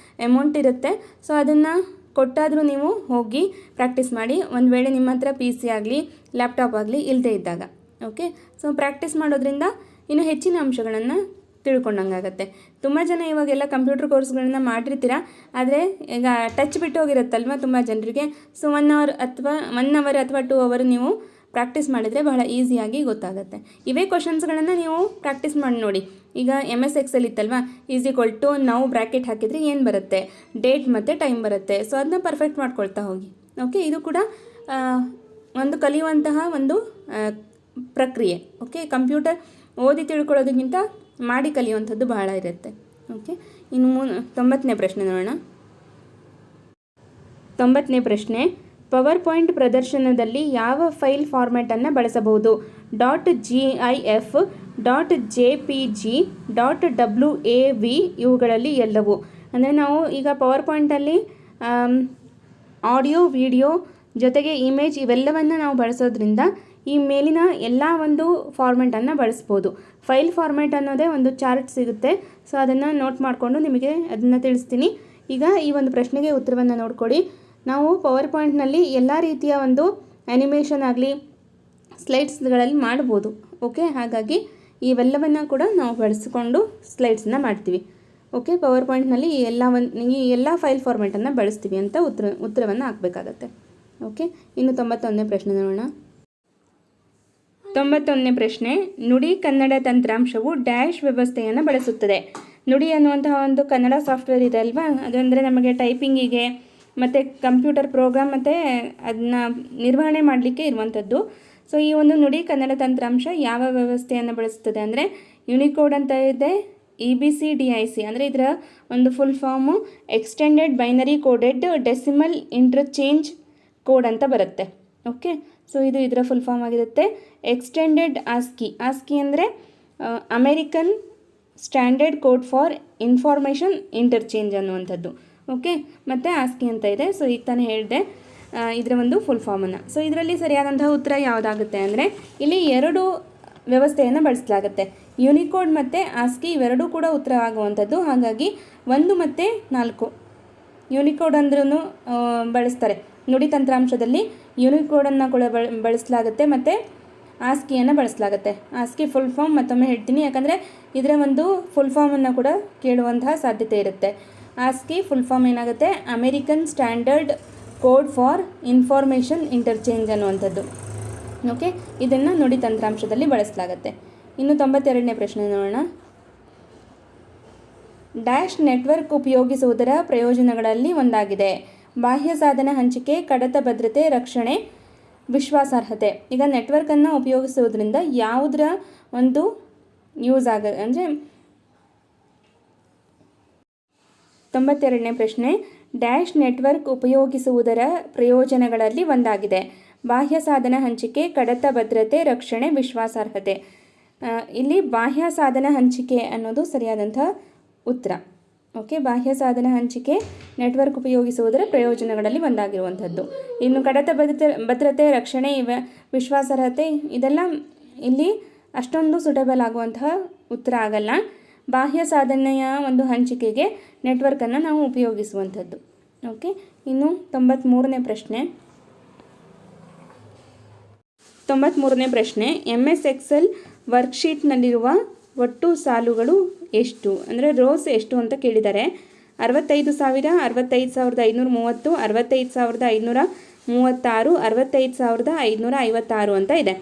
ಅಮೌಂಟ್ ಇರುತ್ತೆ. ಸೊ ಅದನ್ನು ಕೊಟ್ಟಾದರೂ ನೀವು ಹೋಗಿ ಪ್ರಾಕ್ಟೀಸ್ ಮಾಡಿ, ಒಂದು ವೇಳೆ ನಿಮ್ಮ ಹತ್ರ PC ಆಗಲಿ ಲ್ಯಾಪ್ಟಾಪ್ ಆಗಲಿ ಇಲ್ಲದೇ ಇದ್ದಾಗ. ಓಕೆ, ಸೊ ಪ್ರಾಕ್ಟೀಸ್ ಮಾಡೋದ್ರಿಂದ ಇನ್ನು ಹೆಚ್ಚಿನ ಅಂಶಗಳನ್ನು ತಿಳ್ಕೊಂಡಂಗಾಗತ್ತೆ. ತುಂಬ ಜನ ಇವಾಗೆಲ್ಲ ಕಂಪ್ಯೂಟರ್ ಕೋರ್ಸ್ಗಳನ್ನ ಮಾಡಿರ್ತೀರ, ಆದರೆ ಈಗ ಟಚ್ ಬಿಟ್ಟು ಹೋಗಿರುತ್ತಲ್ವ ತುಂಬ ಜನರಿಗೆ. ಸೊ 1 ಅವರ್ ಅಥವಾ 2 ಅವರ್ ನೀವು ಪ್ರಾಕ್ಟೀಸ್ ಮಾಡಿದರೆ ಬಹಳ ಈಸಿಯಾಗಿ ಗೊತ್ತಾಗುತ್ತೆ. ಇವೇ ಕ್ವಶನ್ಸ್ಗಳನ್ನು ನೀವು ಪ್ರಾಕ್ಟೀಸ್ ಮಾಡಿ ನೋಡಿ. ಈಗ MS ಎಕ್ಸೆಲ್ ಇತ್ತಲ್ವ, = ನಾವು ಬ್ರ್ಯಾಕೆಟ್ ಹಾಕಿದರೆ ಏನು ಬರುತ್ತೆ, ಡೇಟ್ ಮತ್ತು ಟೈಮ್ ಬರುತ್ತೆ. ಸೊ ಅದನ್ನ ಪರ್ಫೆಕ್ಟ್ ಮಾಡ್ಕೊಳ್ತಾ ಹೋಗಿ. ಓಕೆ, ಇದು ಕೂಡ ಒಂದು ಕಲಿಯುವಂತಹ ಒಂದು ಪ್ರಕ್ರಿಯೆ. ಓಕೆ, ಕಂಪ್ಯೂಟರ್ ಓದಿ ತಿಳ್ಕೊಳ್ಳೋದಕ್ಕಿಂತ ಮಾಡಿ ಕಲಿಯುವಂಥದ್ದು ಬಹಳ ಇರುತ್ತೆ. ಓಕೆ, ಇನ್ನು 90ನೇ ಪ್ರಶ್ನೆ ನೋಡೋಣ. 90ನೇ ಪ್ರಶ್ನೆ. ಪವರ್ ಪಾಯಿಂಟ್ ಪ್ರದರ್ಶನದಲ್ಲಿ ಯಾವ ಫೈಲ್ ಫಾರ್ಮ್ಯಾಟನ್ನು ಬಳಸಬಹುದು? .gif, .jpg, .wav ಇವುಗಳಲ್ಲಿ ಎಲ್ಲವು. ಅಂದರೆ ನಾವು ಈಗ ಪವರ್ ಪಾಯಿಂಟಲ್ಲಿ ಆಡಿಯೋ, ವಿಡಿಯೋ ಜೊತೆಗೆ ಇಮೇಜ್ ಇವೆಲ್ಲವನ್ನು ನಾವು ಬಳಸೋದ್ರಿಂದ ಈ ಮೇಲಿನ ಎಲ್ಲ ಒಂದು ಫಾರ್ಮ್ಯಾಟನ್ನು ಬಳಸ್ಬೋದು. ಫೈಲ್ ಫಾರ್ಮ್ಯಾಟ್ ಅನ್ನೋದೇ ಒಂದು ಚಾರ್ಟ್ ಸಿಗುತ್ತೆ. ಸೊ ಅದನ್ನು ನೋಟ್ ಮಾಡಿಕೊಂಡು ನಿಮಗೆ ಅದನ್ನು ತಿಳಿಸ್ತೀನಿ. ಈಗ ಈ ಒಂದು ಪ್ರಶ್ನೆಗೆ ಉತ್ತರವನ್ನು ನೋಡ್ಕೊಳ್ಳಿ. ನಾವು ಪವರ್ ಪಾಯಿಂಟ್ನಲ್ಲಿ ಎಲ್ಲ ರೀತಿಯ ಒಂದು ಆ್ಯನಿಮೇಷನ್ ಆಗಲಿ ಸ್ಲೈಡ್ಸ್ಗಳಲ್ಲಿ ಮಾಡ್ಬೋದು. ಓಕೆ, ಹಾಗಾಗಿ ಇವೆಲ್ಲವನ್ನು ಕೂಡ ನಾವು ಬಳಸಿಕೊಂಡು ಸ್ಲೈಡ್ಸನ್ನ ಮಾಡ್ತೀವಿ. ಓಕೆ, ಪವರ್ ಪಾಯಿಂಟ್ನಲ್ಲಿ ಈ ಎಲ್ಲ ಫೈಲ್ ಫಾರ್ಮ್ಯಾಟನ್ನು ಬಳಸ್ತೀವಿ ಅಂತ ಉತ್ತರವನ್ನು ಹಾಕಬೇಕಾಗತ್ತೆ. ಓಕೆ, ಇನ್ನು 91ನೇ ಪ್ರಶ್ನೆ ನೋಡೋಣ. 91ನೇ ಪ್ರಶ್ನೆ. ನುಡಿ ಕನ್ನಡ ತಂತ್ರಾಂಶವು ಡ್ಯಾಶ್ ವ್ಯವಸ್ಥೆಯನ್ನು ಬಳಸುತ್ತದೆ. ನುಡಿ ಅನ್ನುವಂತಹ ಒಂದು ಕನ್ನಡ ಸಾಫ್ಟ್ವೇರ್ ಇದೆ ಅಲ್ವಾ, ಅದಂದರೆ ನಮಗೆ ಟೈಪಿಂಗಿಗೆ ಮತ್ತು ಕಂಪ್ಯೂಟರ್ ಪ್ರೋಗ್ರಾಮ್ ಮತ್ತು ಅದನ್ನ ನಿರ್ವಹಣೆ ಮಾಡಲಿಕ್ಕೆ ಇರುವಂಥದ್ದು. ಸೊ ಈ ಒಂದು ನುಡಿ ಕನ್ನಡ ತಂತ್ರಾಂಶ ಯಾವ ವ್ಯವಸ್ಥೆಯನ್ನು ಬಳಸುತ್ತದೆ ಅಂದರೆ ಯುನಿಕೋಡ್ ಅಂತ ಇದೆ, EBCDIC ಅಂದರೆ ಇದರ ಒಂದು full form extended binary coded decimal interchange code ಅಂತ ಬರುತ್ತೆ. ಓಕೆ, ಸೊ ಇದು ಇದರ ಫುಲ್ ಫಾರ್ಮ್ ಆಗಿರುತ್ತೆ. ಎಕ್ಸ್ಟೆಂಡೆಡ್ ಆಸ್ಕಿ ಅಂದರೆ American standard code for information interchange ಅನ್ನುವಂಥದ್ದು. ಓಕೆ, ಮತ್ತು ಆಸ್ಕಿ ಅಂತ ಇದೆ. ಸೊ ಈಗ ತಾನೇ ಹೇಳಿದೆ ಇದರ ಒಂದು ಫುಲ್ ಫಾರ್ಮನ್ನು. ಸೊ ಇದರಲ್ಲಿ ಸರಿಯಾದಂತಹ ಉತ್ತರ ಯಾವುದಾಗುತ್ತೆ ಅಂದರೆ ಇಲ್ಲಿ 2 ವ್ಯವಸ್ಥೆಯನ್ನು ಬಳಸಲಾಗುತ್ತೆ. ಯುನಿಕೋಡ್ ಮತ್ತು ಆಸ್ಕಿ ಇವೆರಡೂ ಕೂಡ ಉತ್ತರ ಆಗುವಂಥದ್ದು. ಹಾಗಾಗಿ 1 ಮತ್ತು 4 ಯುನಿಕೋಡ್ ಅಂದ್ರೂ ಬಳಸ್ತಾರೆ. ನುಡಿ ತಂತ್ರಾಂಶದಲ್ಲಿ ಯುನಿಕೋಡನ್ನು ಕೂಡ ಬಳಸಲಾಗುತ್ತೆ ಮತ್ತು ಆಸ್ಕಿಯನ್ನು ಬಳಸಲಾಗುತ್ತೆ. ಆಸ್ಕಿ ಫುಲ್ ಫಾರ್ಮ್ ಮತ್ತೊಮ್ಮೆ ಹೇಳ್ತೀನಿ, ಯಾಕಂದರೆ ಇದರ ಒಂದು ಫುಲ್ ಫಾರ್ಮನ್ನು ಕೂಡ ಕೇಳುವಂತಹ ಸಾಧ್ಯತೆ ಇರುತ್ತೆ. ಆಸ್ಕಿ ಫುಲ್ ಫಾರ್ಮ್ ಏನಾಗುತ್ತೆ, American standard code for information interchange ಅನ್ನುವಂಥದ್ದು. ಓಕೆ, ಇದನ್ನು ನುಡಿ ತಂತ್ರಾಂಶದಲ್ಲಿ ಬಳಸಲಾಗುತ್ತೆ. ಇನ್ನು 92ನೇ ಪ್ರಶ್ನೆ ನೋಡೋಣ. ಡ್ಯಾಶ್ ನೆಟ್ವರ್ಕ್ ಉಪಯೋಗಿಸುವುದರ ಪ್ರಯೋಜನಗಳಲ್ಲಿ ಒಂದಾಗಿದೆ. ಬಾಹ್ಯ ಸಾಧನ ಹಂಚಿಕೆ, ಕಡತ ಭದ್ರತೆ, ರಕ್ಷಣೆ, ವಿಶ್ವಾಸಾರ್ಹತೆ. ಈಗ ನೆಟ್ವರ್ಕನ್ನು ಉಪಯೋಗಿಸುವುದರಿಂದ ಯಾವುದರ ಒಂದು ಯೂಸ್ ಅಂದರೆ 92ನೇ ಪ್ರಶ್ನೆ, ಡ್ಯಾಶ್ ನೆಟ್ವರ್ಕ್ ಉಪಯೋಗಿಸುವುದರ ಪ್ರಯೋಜನಗಳಲ್ಲಿ ಒಂದಾಗಿದೆ. ಬಾಹ್ಯ ಸಾಧನ ಹಂಚಿಕೆ, ಕಡತ ಭದ್ರತೆ, ರಕ್ಷಣೆ, ವಿಶ್ವಾಸಾರ್ಹತೆ. ಇಲ್ಲಿ ಬಾಹ್ಯ ಸಾಧನ ಹಂಚಿಕೆ ಅನ್ನೋದು ಸರಿಯಾದಂಥ ಉತ್ತರ. ಓಕೆ, ಬಾಹ್ಯ ಸಾಧನ ಹಂಚಿಕೆ ನೆಟ್ವರ್ಕ್ ಉಪಯೋಗಿಸುವುದರ ಪ್ರಯೋಜನಗಳಲ್ಲಿ ಒಂದಾಗಿರುವಂಥದ್ದು. ಇನ್ನು ಕಡತ ಭದ್ರತೆ, ರಕ್ಷಣೆ, ವಿಶ್ವಾಸಾರ್ಹತೆ ಇದೆಲ್ಲ ಇಲ್ಲಿ ಅಷ್ಟೊಂದು ಸುಟೇಬಲ್ ಆಗುವಂತಹ ಉತ್ತರ ಆಗಲ್ಲ. ಬಾಹ್ಯ ಸಾಧನೆಯ ಒಂದು ಹಂಚಿಕೆಗೆ ನೆಟ್ವರ್ಕನ್ನು ನಾವು ಉಪಯೋಗಿಸುವಂಥದ್ದು. ಓಕೆ, ಇನ್ನು 93ನೇ ಪ್ರಶ್ನೆ. 93ನೇ ಪ್ರಶ್ನೆ, MS ಎಕ್ಸೆಲ್ ವರ್ಕ್ಶೀಟ್ನಲ್ಲಿರುವ ಒಟ್ಟು ಸಾಲುಗಳು ಎಷ್ಟು, ಅಂದರೆ ರೋಸ್ ಎಷ್ಟು ಅಂತ ಕೇಳಿದ್ದಾರೆ. 65,000, 65,530, 65,536, 65,556 ಅಂತ ಇದೆ.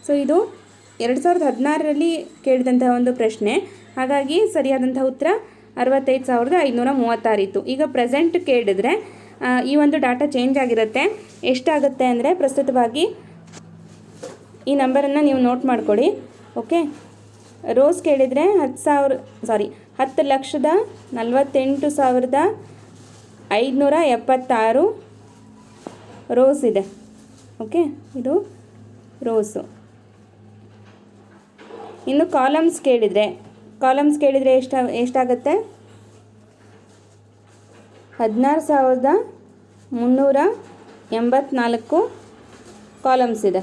ಸೊ ಇದು 2016ರಲ್ಲಿ ಕೇಳಿದಂಥ ಒಂದು ಪ್ರಶ್ನೆ. ಹಾಗಾಗಿ ಸರಿಯಾದಂಥ ಉತ್ತರ 65,536 ಇತ್ತು. ಈಗ ಪ್ರೆಸೆಂಟ್ ಕೇಳಿದರೆ ಈ ಒಂದು ಡಾಟಾ ಚೇಂಜ್ ಆಗಿರುತ್ತೆ. ಎಷ್ಟಾಗುತ್ತೆ ಅಂದರೆ ಪ್ರಸ್ತುತವಾಗಿ ಈ ನಂಬರನ್ನು ನೀವು ನೋಟ್ ಮಾಡ್ಕೊಳ್ಳಿ. ಓಕೆ, ರೋಸ್ ಕೇಳಿದರೆ 10,48,576 ರೋಸ್ ಇದೆ. ಓಕೆ, ಇದು ರೋಸು. ಇನ್ನು ಕಾಲಮ್ಸ್ ಕೇಳಿದರೆ ಎಷ್ಟಾಗುತ್ತೆ? 16,384 ಕಾಲಮ್ಸ್ ಇದೆ.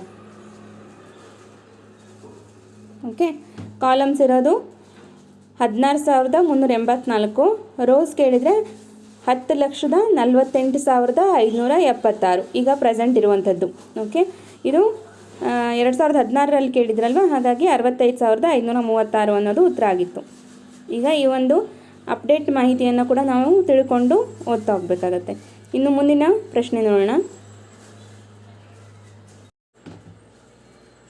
ಓಕೆ, ಕಾಲಮ್ಸ್ ಇರೋದು 16,384. ರೋಸ್ ಕೇಳಿದರೆ 10,48,576 ಈಗ ಪ್ರೆಸೆಂಟ್ ಇರುವಂಥದ್ದು. ಓಕೆ, ಇದು 2016ರಲ್ಲಿ ಕೇಳಿದ್ರಲ್ವ, ಹಾಗಾಗಿ 65,536 ಅನ್ನೋದು ಉತ್ತರ ಆಗಿತ್ತು. ಈಗ ಈ ಒಂದು ಅಪ್ಡೇಟ್ ಮಾಹಿತಿಯನ್ನು ಕೂಡ ನಾವು ತಿಳ್ಕೊಂಡು ಓದ್ತಾ ಹೋಗಬೇಕಾಗತ್ತೆ. ಇನ್ನು ಮುಂದಿನ ಪ್ರಶ್ನೆ ನೋಡೋಣ.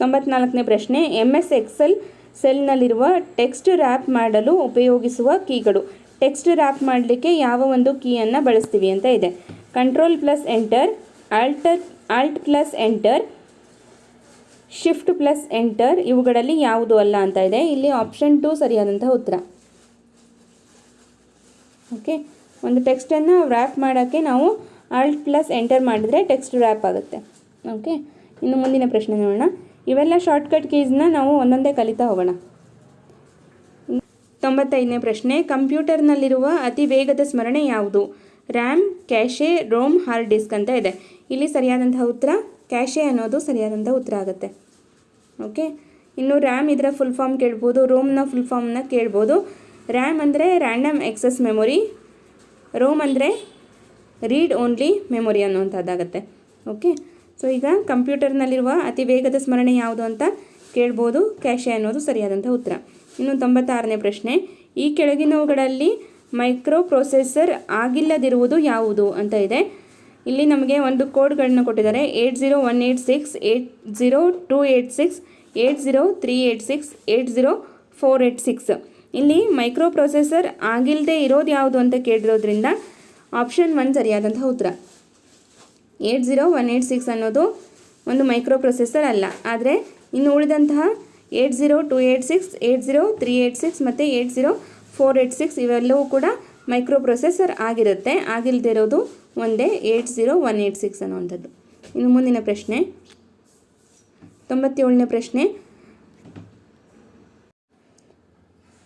94ನೇ ಪ್ರಶ್ನೆ, MS ಎಕ್ಸೆಲ್ ಸೆಲ್ನಲ್ಲಿರುವ ಟೆಕ್ಸ್ಟ್ ರ್ಯಾಪ್ ಮಾಡಲು ಉಪಯೋಗಿಸುವ ಕೀಗಳು. ಟೆಕ್ಸ್ಟ್ ರ್ಯಾಪ್ ಮಾಡಲಿಕ್ಕೆ ಯಾವ ಒಂದು ಕೀಯನ್ನು ಬಳಸ್ತೀವಿ ಅಂತ ಇದೆ. Ctrl+Enter, Alt+Enter, Shift+Enter ಇವುಗಳಲ್ಲಿ ಯಾವುದು ಅಲ್ಲ ಅಂತ ಇದೆ. ಇಲ್ಲಿ ಆಪ್ಷನ್ 2 ಸರಿಯಾದಂಥ ಉತ್ತರ. ಓಕೆ, ಒಂದು ಟೆಕ್ಸ್ಟನ್ನು ರ್ಯಾಪ್ ಮಾಡೋಕ್ಕೆ ನಾವು Alt+Enter ಮಾಡಿದರೆ ಟೆಕ್ಸ್ಟ್ ರ್ಯಾಪ್ ಆಗುತ್ತೆ. ಓಕೆ, ಇನ್ನು ಮುಂದಿನ ಪ್ರಶ್ನೆ ನೋಡೋಣ. ಇವೆಲ್ಲ ಶಾರ್ಟ್ಕಟ್ ಕೀಸ್ನ ನಾವು ಒಂದೊಂದೇ ಕಲಿತಾ ಹೋಗೋಣ. 95ನೇ ಪ್ರಶ್ನೆ, ಕಂಪ್ಯೂಟರ್ನಲ್ಲಿರುವ ಅತಿ ವೇಗದ ಸ್ಮರಣೆ ಯಾವುದು? ರ್ಯಾಮ್, ಕ್ಯಾಶೆ, ರೋಮ್, ಹಾರ್ಡ್ ಡಿಸ್ಕ್ ಅಂತ ಇದೆ. ಇಲ್ಲಿ ಸರಿಯಾದಂತಹ ಉತ್ತರ ಕ್ಯಾಶೆ ಅನ್ನೋದು ಸರಿಯಾದಂಥ ಉತ್ತರ ಆಗುತ್ತೆ. ಓಕೆ, ಇನ್ನು ರ್ಯಾಮ್ ಇದರ ಫುಲ್ ಫಾರ್ಮ್ ಕೇಳ್ಬೋದು, ರೋಮ್ನ ಫುಲ್ ಫಾರ್ಮ್ನ ಕೇಳ್ಬೋದು. ರ್ಯಾಮ್ ಅಂದರೆ ರ್ಯಾಂಡಮ್ ಎಕ್ಸೆಸ್ ಮೆಮೊರಿ, ರೋಮ್ ಅಂದರೆ ರೀಡ್ ಓನ್ಲಿ ಮೆಮೊರಿ ಅನ್ನುವಂಥದ್ದಾಗತ್ತೆ. ಓಕೆ, ಸೊ ಈಗ ಕಂಪ್ಯೂಟರ್ನಲ್ಲಿರುವ ಅತಿ ವೇಗದ ಸ್ಮರಣೆ ಯಾವುದು ಅಂತ ಕೇಳ್ಬೋದು. ಕ್ಯಾಶೆ ಅನ್ನೋದು ಸರಿಯಾದಂಥ ಉತ್ತರ. ಇನ್ನು 96ನೇ ಪ್ರಶ್ನೆ, ಈ ಕೆಳಗಿನವುಗಳಲ್ಲಿ ಮೈಕ್ರೋ ಪ್ರೊಸೆಸರ್ ಆಗಿಲ್ಲದಿರುವುದು ಯಾವುದು ಅಂತ ಇದೆ. ಇಲ್ಲಿ ನಮಗೆ ಒಂದು ಕೋಡ್ಗಳನ್ನ ಕೊಟ್ಟಿದ್ದಾರೆ. 80186, 80286, 80386, 80486. ಇಲ್ಲಿ ಮೈಕ್ರೋ ಪ್ರೊಸೆಸರ್ ಆಗಿಲ್ಲದೆ ಇರೋದು ಯಾವುದು ಅಂತ ಕೇಳಿರೋದ್ರಿಂದ ಆಪ್ಷನ್ 1 ಸರಿಯಾದಂಥ ಉತ್ತರ. 80186 ಅನ್ನೋದು ಒಂದು ಮೈಕ್ರೋ ಪ್ರೊಸೆಸರ್ ಅಲ್ಲ. ಆದರೆ ಇನ್ನು ಉಳಿದಂತಹ 80286, 80386 ಮತ್ತು 80486 ಇವೆಲ್ಲವೂ ಕೂಡ ಮೈಕ್ರೋ ಪ್ರೊಸೆಸರ್ ಆಗಿರುತ್ತೆ. ಆಗಿಲ್ಲದೆ ಇರೋದು ಒಂದೇ 80186 ಅನ್ನುವಂಥದ್ದು. ಇನ್ನು ಮುಂದಿನ ಪ್ರಶ್ನೆ 97ನೇ ಪ್ರಶ್ನೆ.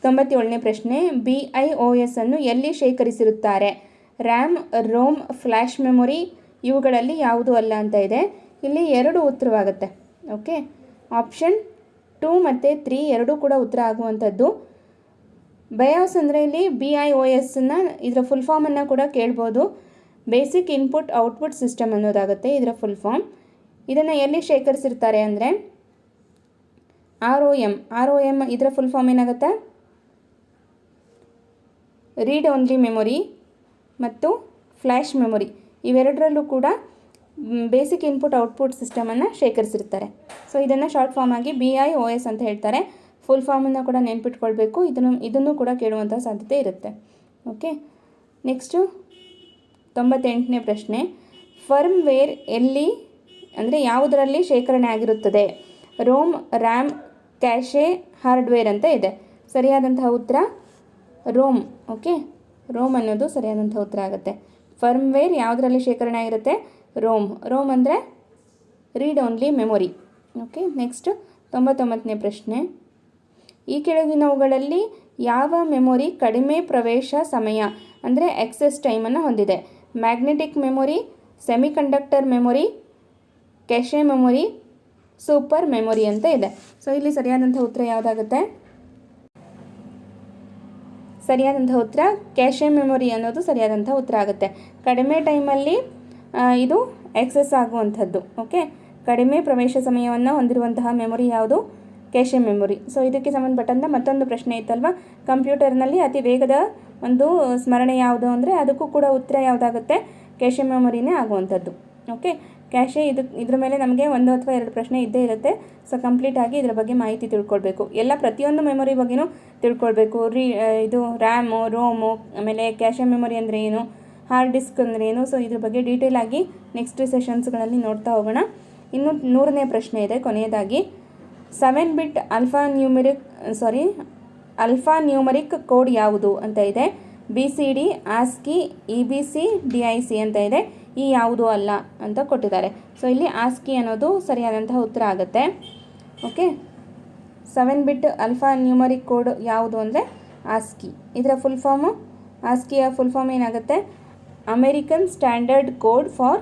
97ನೇ ಪ್ರಶ್ನೆ, BIOS ಅನ್ನು ಎಲ್ಲಿ ಶೇಖರಿಸಿರುತ್ತಾರೆ? ರ್ಯಾಮ್, ರೋಮ್, ಫ್ಲ್ಯಾಶ್ ಮೆಮೊರಿ ಇವುಗಳಲ್ಲಿ ಯಾವುದು ಅಲ್ಲ ಅಂತ ಇದೆ. ಇಲ್ಲಿ 2 ಉತ್ತರವಾಗುತ್ತೆ. ಓಕೆ, ಆಪ್ಷನ್ 2 ಮತ್ತು 3 ಎರಡೂ ಕೂಡ ಉತ್ತರ ಆಗುವಂಥದ್ದು. ಬಯಾಸ್ ಅಂದರೆ ಇಲ್ಲಿ BIOSನ ಇದರ ಫುಲ್ ಫಾರ್ಮನ್ನು ಕೂಡ ಕೇಳ್ಬೋದು. ಬೇಸಿಕ್ ಇನ್ಪುಟ್ ಔಟ್ಪುಟ್ ಸಿಸ್ಟಮ್ ಅನ್ನೋದಾಗುತ್ತೆ ಇದರ ಫುಲ್ ಫಾರ್ಮ್. ಇದನ್ನು ಎಲ್ಲಿ ಶೇಖರಿಸಿರ್ತಾರೆ ಅಂದರೆ ROM ಇದರ ಫುಲ್ ಫಾರ್ಮ್ ಏನಾಗುತ್ತೆ? ರೀಡ್ ಓನ್ಲಿ ಮೆಮೊರಿ ಮತ್ತು ಫ್ಲ್ಯಾಶ್ ಮೆಮೊರಿ ಇವೆರಡರಲ್ಲೂ ಕೂಡ ಬೇಸಿಕ್ ಇನ್ಪುಟ್ ಔಟ್ಪುಟ್ ಸಿಸ್ಟಮನ್ನು ಶೇಖರಿಸಿರ್ತಾರೆ. ಸೊ ಇದನ್ನು ಶಾರ್ಟ್ ಫಾರ್ಮ್ ಆಗಿ BIOS ಅಂತ ಹೇಳ್ತಾರೆ. ಫುಲ್ ಫಾರ್ಮನ್ನು ಕೂಡ ನೆನ್ಪಿಟ್ಕೊಳ್ಬೇಕು. ಇದನ್ನು ಕೂಡ ಕೇಳುವಂಥ ಸಾಧ್ಯತೆ ಇರುತ್ತೆ. ಓಕೆ, ನೆಕ್ಸ್ಟು 98ನೇ ಪ್ರಶ್ನೆ, ಫರ್ಮ್ವೇರ್ ಎಲ್ಲಿ ಅಂದರೆ ಯಾವುದರಲ್ಲಿ ಶೇಖರಣೆ ಆಗಿರುತ್ತದೆ? ರೋಮ್, ರ್ಯಾಮ್, ಕ್ಯಾಶೆ, ಹಾರ್ಡ್ವೇರ್ ಅಂತ ಇದೆ. ಸರಿಯಾದಂತಹ ಉತ್ತರ ರೋಮ್. ಓಕೆ, ರೋಮ್ ಅನ್ನೋದು ಸರಿಯಾದಂಥ ಉತ್ತರ ಆಗುತ್ತೆ. ಫರ್ಮ್ವೇರ್ ಯಾವುದರಲ್ಲಿ ಶೇಖರಣೆ ಆಗಿರುತ್ತೆ? ರೋಮ್ ಅಂದರೆ read only memory. Okay, next 99ನೇ ಪ್ರಶ್ನೆ. ಈ ಕೆಳಗಿನವುಗಳಲ್ಲಿ ಯಾವ ಮೆಮೊರಿ ಕಡಿಮೆ ಪ್ರವೇಶ ಸಮಯ ಅಂದರೆ ಎಕ್ಸೆಸ್ ಟೈಮನ್ನು ಹೊಂದಿದೆ? Magnetic memory, semiconductor memory, cache memory, super memory ಅಂತ ಇದೆ. ಸೊ ಇಲ್ಲಿ ಸರಿಯಾದಂಥ ಉತ್ತರ ಯಾವುದಾಗುತ್ತೆ? ಸರಿಯಾದಂಥ ಉತ್ತರ ಕ್ಯಾಶೆ ಮೆಮೊರಿ ಅನ್ನೋದು ಸರಿಯಾದಂಥ ಉತ್ತರ ಆಗುತ್ತೆ. ಕಡಿಮೆ ಟೈಮಲ್ಲಿ ಇದು ಎಕ್ಸೆಸ್ ಆಗುವಂಥದ್ದು. ಓಕೆ, ಕಡಿಮೆ ಪ್ರವೇಶ ಸಮಯವನ್ನು ಹೊಂದಿರುವಂತಹ ಮೆಮೊರಿ ಯಾವುದು? ಕ್ಯಾಶೆ ಮೆಮೊರಿ. ಸೊ ಇದಕ್ಕೆ ಸಂಬಂಧಪಟ್ಟಂಥ ಮತ್ತೊಂದು ಪ್ರಶ್ನೆ ಇತ್ತಲ್ವ, ಕಂಪ್ಯೂಟರ್ನಲ್ಲಿ ಅತಿ ವೇಗದ ಒಂದು ಸ್ಮರಣೆ ಯಾವುದು ಅಂದರೆ ಅದಕ್ಕೂ ಕೂಡ ಉತ್ತರ ಯಾವುದಾಗುತ್ತೆ? ಕ್ಯಾಶೆ ಮೆಮೊರಿನೇ ಆಗುವಂಥದ್ದು. ಓಕೆ, ಕ್ಯಾಶೆ ಇದ್ರ ಮೇಲೆ ನಮಗೆ 1 ಅಥವಾ 2 ಪ್ರಶ್ನೆ ಇದ್ದೇ ಇರುತ್ತೆ. ಸೊ ಕಂಪ್ಲೀಟಾಗಿ ಇದರ ಬಗ್ಗೆ ಮಾಹಿತಿ ತಿಳ್ಕೊಳ್ಬೇಕು. ಪ್ರತಿಯೊಂದು ಮೆಮೊರಿ ಬಗ್ಗೆನೂ ತಿಳ್ಕೊಳ್ಬೇಕು. ಇದು ರ್ಯಾಮು, ರೋಮು, ಆಮೇಲೆ ಕ್ಯಾಶೆ ಮೆಮೊರಿ ಅಂದರೆ ಏನು, ಹಾರ್ಡ್ ಡಿಸ್ಕ್ ಅಂದರೆ ಏನು. ಸೊ ಇದ್ರ ಬಗ್ಗೆ ಡೀಟೇಲಾಗಿ ನೆಕ್ಸ್ಟ್ ಸೆಷನ್ಸ್ಗಳಲ್ಲಿ ನೋಡ್ತಾ ಹೋಗೋಣ. ಇನ್ನು 100ನೇ ಪ್ರಶ್ನೆ ಇದೆ ಕೊನೆಯದಾಗಿ. 7 ಬಿಟ್ ಅಲ್ಫಾ ನ್ಯೂಮರಿಕ್ ಕೋಡ್ ಯಾವುದು ಅಂತ ಇದೆ. BCD, ASCII, EBC, DIC ಅಂತ ಇದೆ. ಈ ಯಾವುದು ಅಲ್ಲ ಅಂತ ಕೊಟ್ಟಿದ್ದಾರೆ. ಸೊ ಇಲ್ಲಿ ASCII ಅನ್ನೋದು ಸರಿಯಾದಂತಹ ಉತ್ತರ ಆಗುತ್ತೆ. ಓಕೆ, 7 ಬಿಟ್ ಅಲ್ಫಾ ನ್ಯೂಮರಿಕ್ ಕೋಡ್ ಯಾವುದು ಅಂದರೆ ASCII. ಇದರ ASCIIಯ ಫುಲ್ ಫಾರ್ಮ್ ಏನಾಗುತ್ತೆ? American standard code for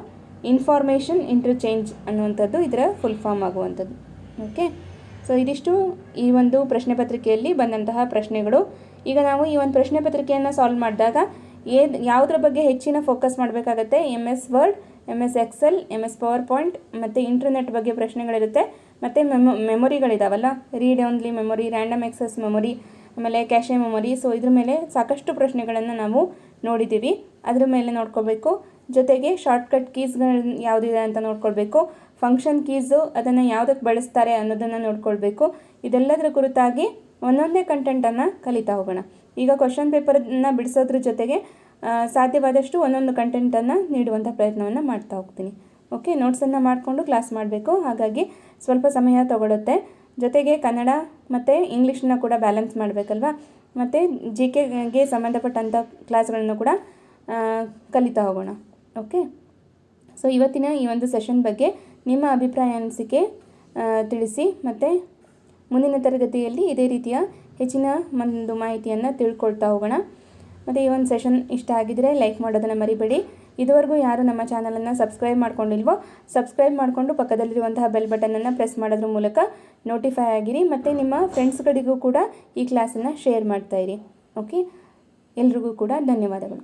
information interchange ಅನ್ನುವಂಥದ್ದು ಇದರ ಫುಲ್ ಫಾರ್ಮ್ ಆಗುವಂಥದ್ದು. ಓಕೆ, ಸೊ ಇದಿಷ್ಟು ಈ ಒಂದು ಪ್ರಶ್ನೆ ಪತ್ರಿಕೆಯಲ್ಲಿ ಬಂದಂತಹ ಪ್ರಶ್ನೆಗಳು. ಈಗ ನಾವು ಈ ಒಂದು ಪ್ರಶ್ನೆ ಪತ್ರಿಕೆಯನ್ನು ಸಾಲ್ವ್ ಮಾಡಿದಾಗ ಯಾವುದ್ರ ಬಗ್ಗೆ ಹೆಚ್ಚಿನ ಫೋಕಸ್ ಮಾಡಬೇಕಾಗತ್ತೆ? MS Word, MS Excel, MS power point ಮತ್ತು ಇಂಟರ್ನೆಟ್ ಬಗ್ಗೆ ಪ್ರಶ್ನೆಗಳಿರುತ್ತೆ. ಮತ್ತು ಮೆಮೊರಿಗಳಿದಾವಲ್ಲ, read only memory, random access memory, ಆಮೇಲೆ ಕ್ಯಾಶೆ ಮೆಮೊರಿ. ಸೊ ಇದ್ರ ಮೇಲೆ ಸಾಕಷ್ಟು ಪ್ರಶ್ನೆಗಳನ್ನು ನಾವು ನೋಡಿದ್ದೀವಿ. ಅದ್ರ ಮೇಲೆ ನೋಡ್ಕೋಬೇಕು. ಜೊತೆಗೆ ಶಾರ್ಟ್ಕಟ್ ಕೀಸ್ಗಳು ಯಾವುದಿದೆ ಅಂತ ನೋಡ್ಕೊಳ್ಬೇಕು. ಫಂಕ್ಷನ್ ಕೀಸು ಅದನ್ನು ಯಾವುದಕ್ಕೆ ಬಳಸ್ತಾರೆ ಅನ್ನೋದನ್ನು ನೋಡ್ಕೊಳ್ಬೇಕು. ಇದೆಲ್ಲದರ ಕುರಿತಾಗಿ ಒಂದೊಂದೇ ಕಂಟೆಂಟನ್ನು ಕಲಿತಾ ಹೋಗೋಣ. ಈಗ ಕ್ವಶನ್ ಪೇಪರನ್ನು ಬಿಡಿಸೋದ್ರ ಜೊತೆಗೆ ಸಾಧ್ಯವಾದಷ್ಟು ಒಂದೊಂದು ಕಂಟೆಂಟನ್ನು ನೀಡುವಂಥ ಪ್ರಯತ್ನವನ್ನು ಮಾಡ್ತಾ ಹೋಗ್ತೀನಿ. ಓಕೆ, ನೋಟ್ಸನ್ನು ಮಾಡಿಕೊಂಡು ಕ್ಲಾಸ್ ಮಾಡಬೇಕು. ಹಾಗಾಗಿ ಸ್ವಲ್ಪ ಸಮಯ ತಗೊಳುತ್ತೆ. ಜೊತೆಗೆ ಕನ್ನಡ ಮತ್ತು ಇಂಗ್ಲೀಷನ್ನ ಕೂಡ ಬ್ಯಾಲೆನ್ಸ್ ಮಾಡಬೇಕಲ್ವ. ಮತ್ತು GKಗೆ ಸಂಬಂಧಪಟ್ಟಂಥ ಕ್ಲಾಸ್ಗಳನ್ನು ಕೂಡ ಕಲಿತಾ ಹೋಗೋಣ. ಓಕೆ, ಸೊ ಇವತ್ತಿನ ಈ ಒಂದು ಸೆಷನ್ ಬಗ್ಗೆ ನಿಮ್ಮ ಅಭಿಪ್ರಾಯ ಅನಿಸಿಕೆ ತಿಳಿಸಿ. ಮತ್ತು ಮುಂದಿನ ತರಗತಿಯಲ್ಲಿ ಇದೇ ರೀತಿಯ ಹೆಚ್ಚಿನ ಒಂದು ಮಾಹಿತಿಯನ್ನು ತಿಳ್ಕೊಳ್ತಾ ಹೋಗೋಣ. ಮತ್ತು ಈ ಒಂದು ಸೆಷನ್ ಇಷ್ಟ ಆಗಿದರೆ ಲೈಕ್ ಮಾಡೋದನ್ನು ಮರಿಬೇಡಿ. ಇದುವರೆಗೂ ಯಾರು ನಮ್ಮ ಚಾನಲನ್ನು ಸಬ್ಸ್ಕ್ರೈಬ್ ಮಾಡ್ಕೊಂಡಿಲ್ವೋ ಸಬ್ಸ್ಕ್ರೈಬ್ ಮಾಡಿಕೊಂಡು ಪಕ್ಕದಲ್ಲಿರುವಂತಹ ಬೆಲ್ ಬಟನನ್ನು ಪ್ರೆಸ್ ಮಾಡೋದ್ರ ಮೂಲಕ ನೋಟಿಫೈ ಆಗಿರಿ. ಮತ್ತು ನಿಮ್ಮ ಫ್ರೆಂಡ್ಸ್ಗಳಿಗೂ ಕೂಡ ಈ ಕ್ಲಾಸನ್ನು ಶೇರ್ ಮಾಡ್ತಾಯಿರಿ. ಓಕೆ, ಎಲ್ರಿಗೂ ಕೂಡ ಧನ್ಯವಾದಗಳು.